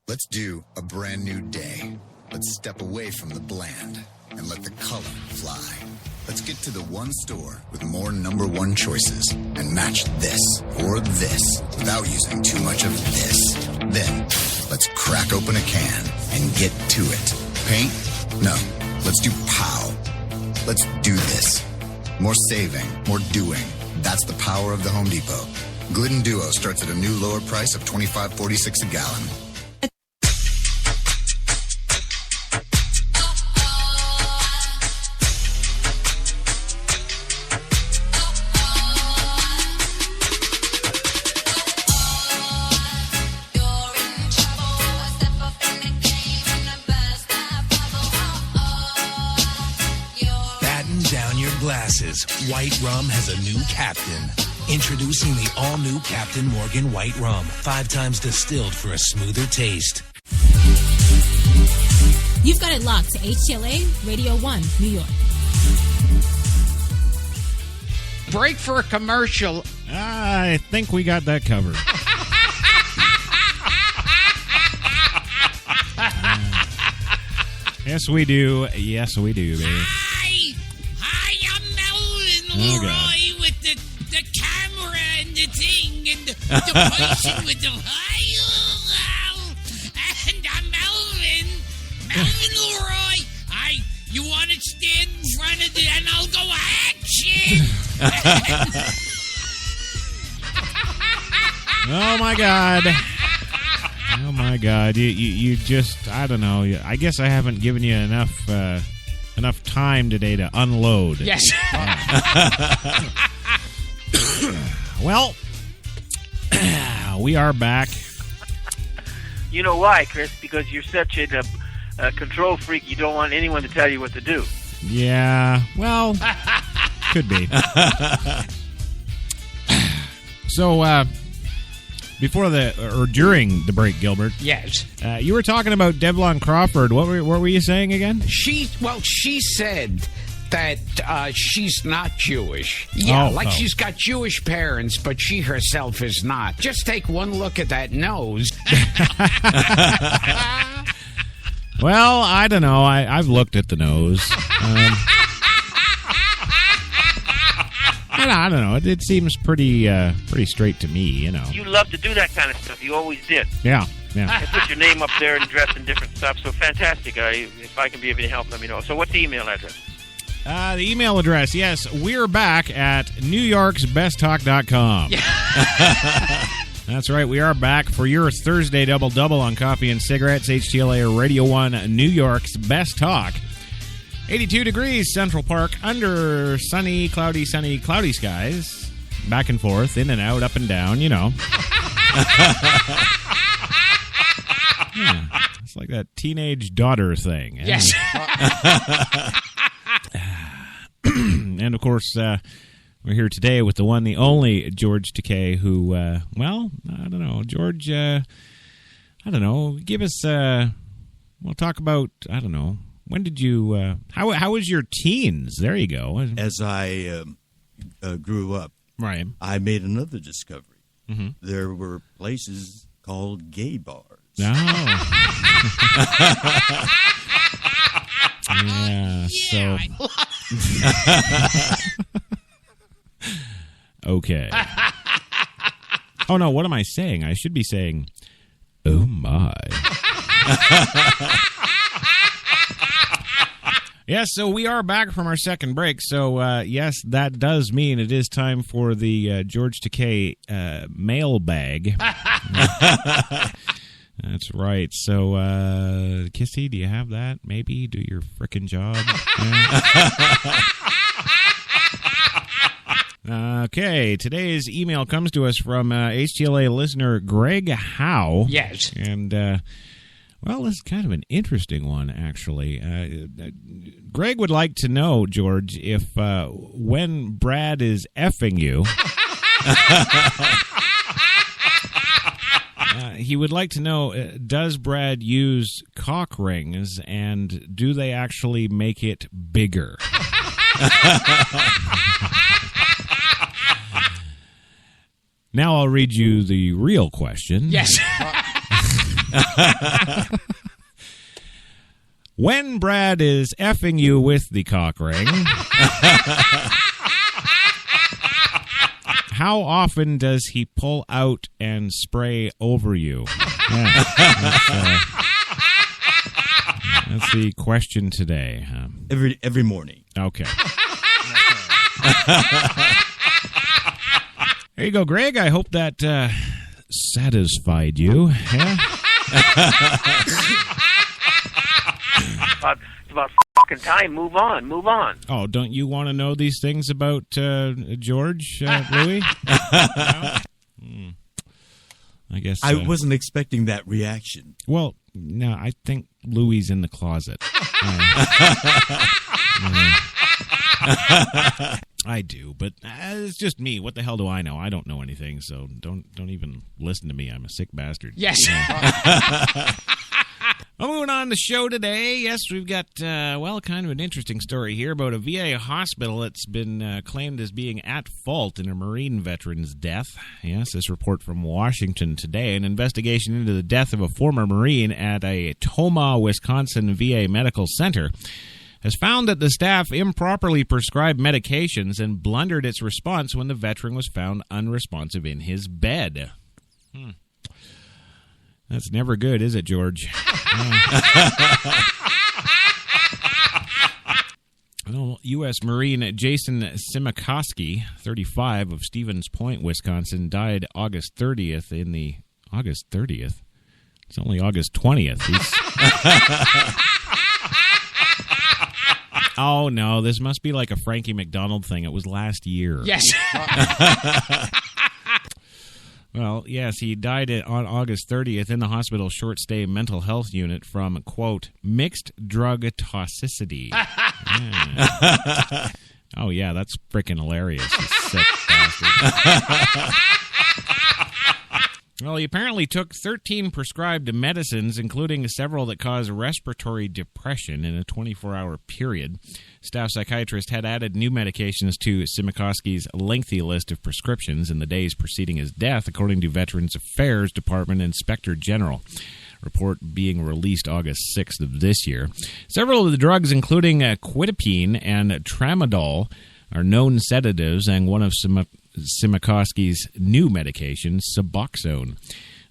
Let's do a brand new day. Let's step away from the bland and let the color fly. Let's get to the one store with more number one choices and match this or this without using too much of this. Then, let's crack open a can and get to it. Paint? No. Let's do POW. Let's do this. More saving, more doing. That's the power of the Home Depot. Glidden Duo starts at a new lower price of $25.46 a gallon. Glasses. White Rum has a new captain. Introducing the all-new Captain Morgan White Rum. 5 times distilled for a smoother taste. You've got it locked to HTLA Radio 1, New York. Break for a commercial. I think we got that covered. Yes, we do. Yes, we do, baby. Oh, Roy with the camera and the thing and the person with the and I'm Melvin Leroy. You want to stand in front of it and I'll go action. Oh my God. Oh my God. You just, I don't know. I guess I haven't given you enough time today to unload. Yes. Well, we are back. You know why, Chris? Because you're such a control freak, you don't want anyone to tell you what to do. Yeah, well, could be. So, before during the break, Gilbert. Yes. You were talking about Devlon Crawford. What were you saying again? She said that she's not Jewish. Yeah, she's got Jewish parents, but she herself is not. Just take one look at that nose. Well, I don't know. I've looked at the nose. I don't know. It seems pretty straight to me, you know. You love to do that kind of stuff. You always did. Yeah. And put your name up there and dress in different stuff. So fantastic. If I can be of any help, let me know. So what's the email address? The email address, yes. We're back at NewYorksBestTalk.com. That's right. We are back for your Thursday double-double on coffee and cigarettes. HTLA Radio 1, New York's Best Talk. 82 degrees, Central Park, under sunny, cloudy skies. Back and forth, in and out, up and down, you know. Yeah, it's like that teenage daughter thing. Yes. And, of course, we're here today with the one, the only George Takei, who, well, I don't know. George, I don't know. Give us, we'll talk about, I don't know. When did you, how was your teens? There you go. As I grew up, right, I made another discovery. Mm-hmm. There were places called gay bars. Oh. Yeah, so. Okay. Oh, no, what am I saying? I should be saying, oh, my. Yes, so we are back from our second break. So, yes, that does mean it is time for the George Takei mailbag. That's right. So, Kissy, do you have that? Maybe do your frickin' job. Okay, today's email comes to us from HTLA listener Greg Howe. Yes. And, well, this is kind of an interesting one, actually. Greg would like to know, George, if when Brad is effing you, he would like to know, does Brad use cock rings, and do they actually make it bigger? Now I'll read you the real question. Yes. When Brad is effing you with the cock ring, how often does he pull out and spray over you? Yeah, that's the question today. Every morning. Okay. There you go, Greg. I hope that satisfied you. Yeah? It's about fucking time. Move on. Oh, don't you want to know these things about George, Louis? No? I guess I wasn't expecting that reaction. Well, no, I think Louis in the closet. I do, but it's just me. What the hell do I know? I don't know anything, so don't even listen to me. I'm a sick bastard. Yes. Well, moving on to the show today. Yes, we've got, kind of an interesting story here about a VA hospital that's been claimed as being at fault in a Marine veteran's death. Yes, this report from Washington Today. An investigation into the death of a former Marine at a Tomah, Wisconsin VA medical center has found that the staff improperly prescribed medications and blundered its response when the veteran was found unresponsive in his bed. That's never good, is it, George? U.S. Marine Jason Simikoski, 35, of Stevens Point, Wisconsin, died August 30th in the... August 30th? It's only August 20th. Oh, no, this must be like a Frankie McDonald thing. It was last year. Yes. Well, yes, he died on August 30th in the hospital's short-stay mental health unit from, quote, mixed drug toxicity. Yeah. Oh, yeah, that's freaking hilarious, you sick bastard. Well, he apparently took 13 prescribed medicines, including several that cause respiratory depression, in a 24-hour period. Staff psychiatrist had added new medications to Simikoski's lengthy list of prescriptions in the days preceding his death, according to Veterans Affairs Department Inspector General. Report being released August 6th of this year. Several of the drugs, including quetiapine and tramadol, are known sedatives, and one of Simikoski's new medications, Suboxone,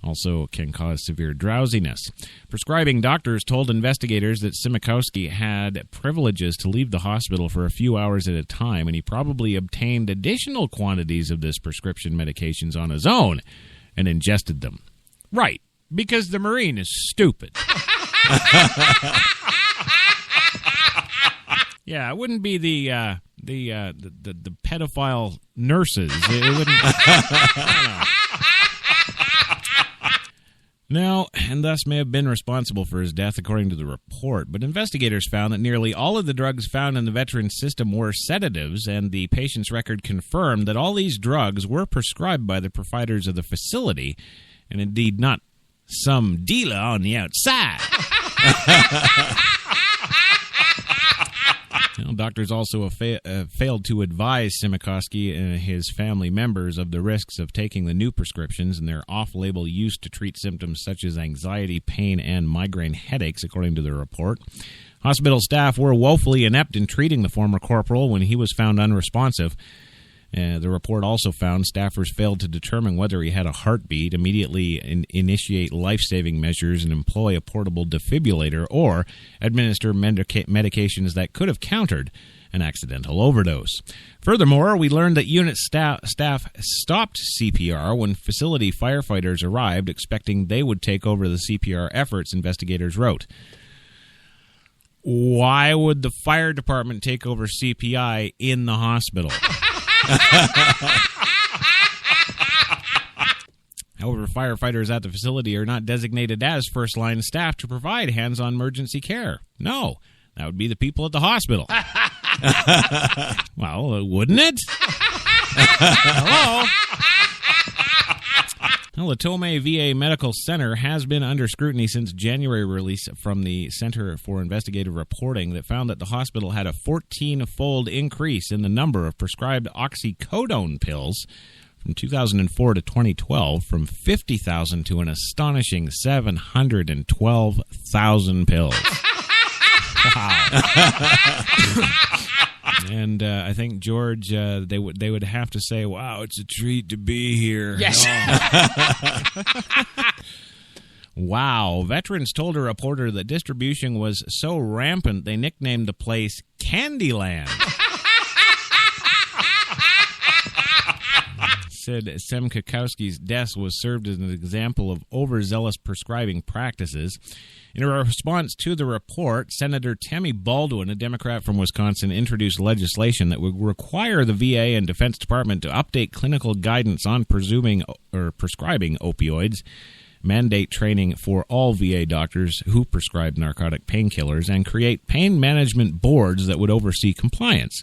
also can cause severe drowsiness. Prescribing doctors told investigators that Simikoski had privileges to leave the hospital for a few hours at a time, and he probably obtained additional quantities of this prescription medications on his own and ingested them. Right, because the Marine is stupid. Yeah, it wouldn't be the pedophile nurses. It wouldn't. No, and thus may have been responsible for his death, according to the report. But investigators found that nearly all of the drugs found in the veteran's system were sedatives, and the patient's record confirmed that all these drugs were prescribed by the providers of the facility, and indeed not some dealer on the outside. Doctors also failed to advise Simikoski and his family members of the risks of taking the new prescriptions and their off-label use to treat symptoms such as anxiety, pain, and migraine headaches, according to the report. Hospital staff were woefully inept in treating the former corporal when he was found unresponsive. The report also found staffers failed to determine whether he had a heartbeat, immediately initiate life-saving measures, and employ a portable defibrillator, or administer medications that could have countered an accidental overdose. Furthermore, we learned that unit staff stopped CPR when facility firefighters arrived, expecting they would take over the CPR efforts, investigators wrote. Why would the fire department take over CPI in the hospital? However, firefighters at the facility are not designated as first-line staff to provide hands-on emergency care. No, that would be the people at the hospital. Well, wouldn't it? Hello? Well, the Tomah VA Medical Center has been under scrutiny since January release from the Center for Investigative Reporting that found that the hospital had a 14-fold increase in the number of prescribed oxycodone pills from 2004 to 2012, from 50,000 to an astonishing 712,000 pills. And I think George, they would have to say, "Wow, it's a treat to be here." Yes. Wow. Veterans told a reporter that distribution was so rampant they nicknamed the place Candyland. Said Sem Kukowski's death was served as an example of overzealous prescribing practices. In a response to the report, Senator Tammy Baldwin, a Democrat from Wisconsin, introduced legislation that would require the VA and Defense Department to update clinical guidance on prescribing opioids, mandate training for all VA doctors who prescribe narcotic painkillers, and create pain management boards that would oversee compliance.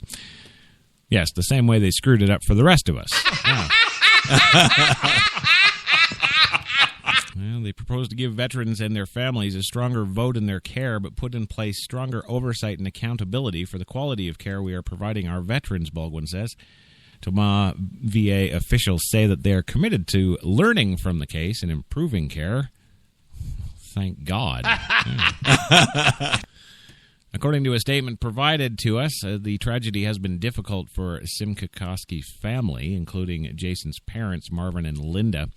Yes, the same way they screwed it up for the rest of us. Yeah. Well, they proposed to give veterans and their families a stronger vote in their care, but put in place stronger oversight and accountability for the quality of care we are providing our veterans, Baldwin says. Toma VA officials say that they are committed to learning from the case and improving care. Thank God. According to a statement provided to us, the tragedy has been difficult for Sim Kukowski's family, including Jason's parents, Marvin and Linda.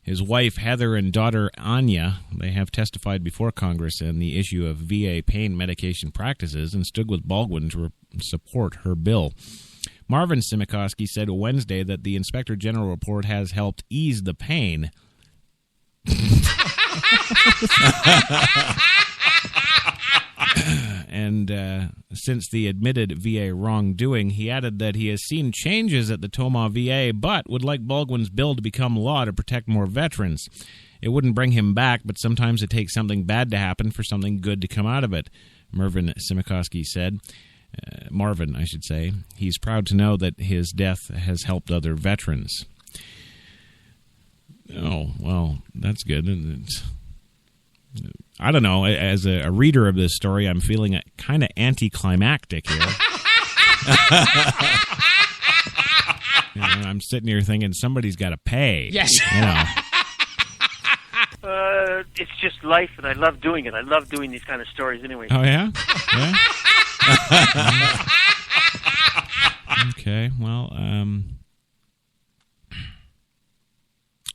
His wife, Heather, and daughter, Anya, they have testified before Congress on the issue of VA pain medication practices and stood with Baldwin to support her bill. Marvin Simikowski said Wednesday that the Inspector General report has helped ease the pain. And since the admitted VA wrongdoing, he added that he has seen changes at the Toma VA, but would like Baldwin's bill to become law to protect more veterans. It wouldn't bring him back, but sometimes it takes something bad to happen for something good to come out of it, Marvin Simikowski said. Marvin, I should say. He's proud to know that his death has helped other veterans. Oh, well, that's good. I don't know. As a reader of this story, I'm feeling kind of anticlimactic here. I'm sitting here thinking somebody's got to pay. Yes. It's just life, and I love doing it. I love doing these kind of stories anyway. Oh, yeah? Yeah? Okay, well,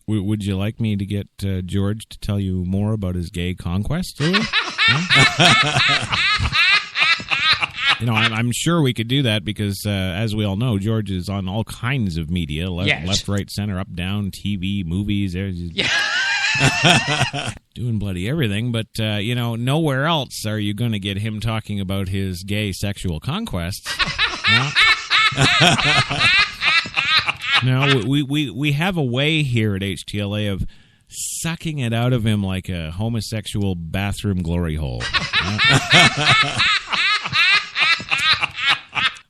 would you like me to get George to tell you more about his gay conquest? I'm sure we could do that because, as we all know, George is on all kinds of media, left, right, center, up, down, TV, movies. Doing bloody everything, but, nowhere else are you going to get him talking about his gay sexual conquests. No, we have a way here at HTLA of sucking it out of him like a homosexual bathroom glory hole.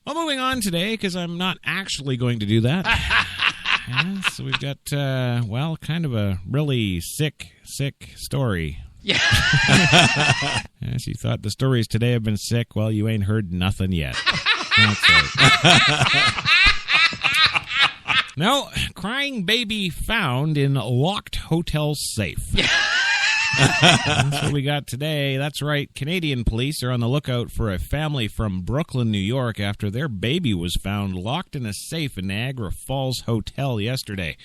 Well, moving on today, because I'm not actually going to do that. So we've got, kind of a really sick story. Yeah. Yes, you thought the stories today have been sick. Well, you ain't heard nothing yet. That's right. No, crying baby found in locked hotel safe. That's what we got today. That's right. Canadian police are on the lookout for a family from Brooklyn, New York, after their baby was found locked in a safe in Niagara Falls Hotel yesterday.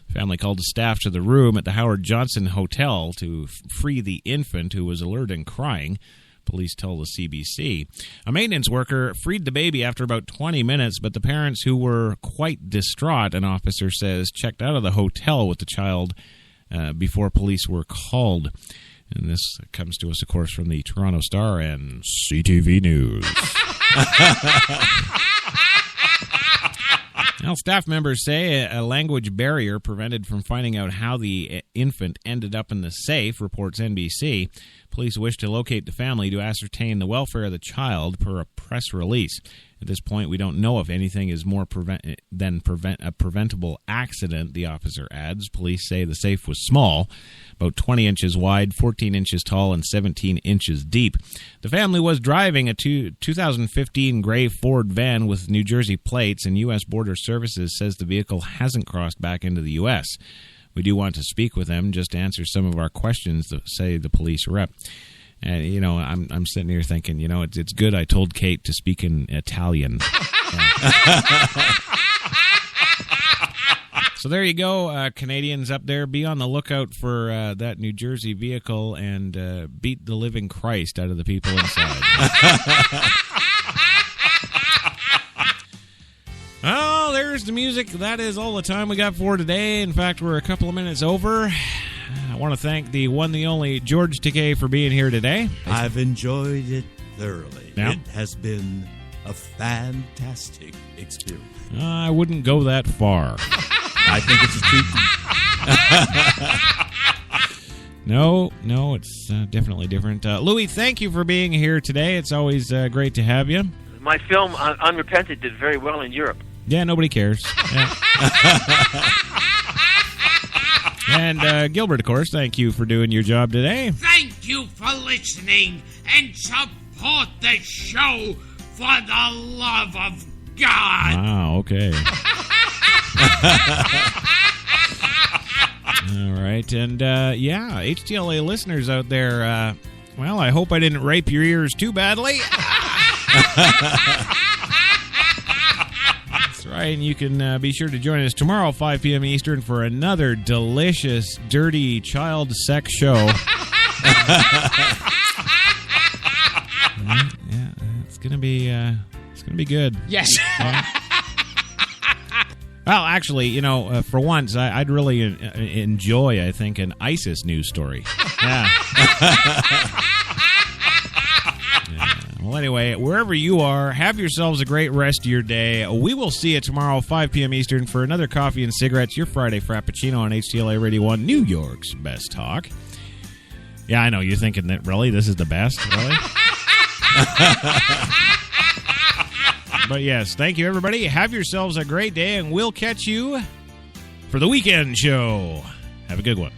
The family called the staff to the room at the Howard Johnson Hotel to free the infant, who was alert and crying. Police tell the CBC. A maintenance worker freed the baby after about 20 minutes, but the parents, who were quite distraught, an officer says, checked out of the hotel with the child before police were called. And this comes to us, of course, from the Toronto Star and CTV News. Well, staff members say a language barrier prevented from finding out how the infant ended up in the safe, reports NBC. Police wish to locate the family to ascertain the welfare of the child, per a press release. At this point, we don't know if anything is more than a preventable accident, the officer adds. Police say the safe was small, about 20 inches wide, 14 inches tall, and 17 inches deep. The family was driving a 2015 gray Ford van with New Jersey plates, and U.S. Border Services says the vehicle hasn't crossed back into the U.S. We do want to speak with them just to answer some of our questions, say the police rep. And, you know, I'm sitting here thinking, you know, it's good I told Kate to speak in Italian. So there you go, Canadians up there. Be on the lookout for that New Jersey vehicle and beat the living Christ out of the people inside. Oh, there's the music. That is all the time we got for today. In fact, we're a couple of minutes over. I want to thank the one, the only George Takei for being here today. I've enjoyed it thoroughly. Yeah. It has been a fantastic experience. I wouldn't go that far. I think it's a treat. No, it's definitely different. Louis, thank you for being here today. It's always great to have you. My film, Unrepented, did very well in Europe. Yeah, nobody cares. Yeah. And Gilbert, of course, thank you for doing your job today. Thank you for listening and support the show for the love of God. Wow, okay. All right, and yeah, HTLA listeners out there, well, I hope I didn't rape your ears too badly. That's right, and you can be sure to join us tomorrow, 5 p.m. Eastern, for another delicious, dirty child sex show. Yeah, it's gonna be good. Yes. Yeah. Well, actually, you know, for once, I'd really enjoy, I think, an ISIS news story. Yeah. Yeah. Well, anyway, wherever you are, have yourselves a great rest of your day. We will see you tomorrow, 5 p.m. Eastern, for another Coffee and Cigarettes, your Friday Frappuccino on HTLA Radio 1, New York's best talk. Yeah, I know, you're thinking that, really? This is the best? Really? But yes, thank you, everybody. Have yourselves a great day, and we'll catch you for the weekend show. Have a good one.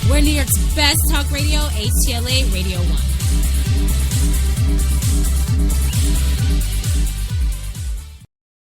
We're New York's best talk radio, HTLA Radio 1.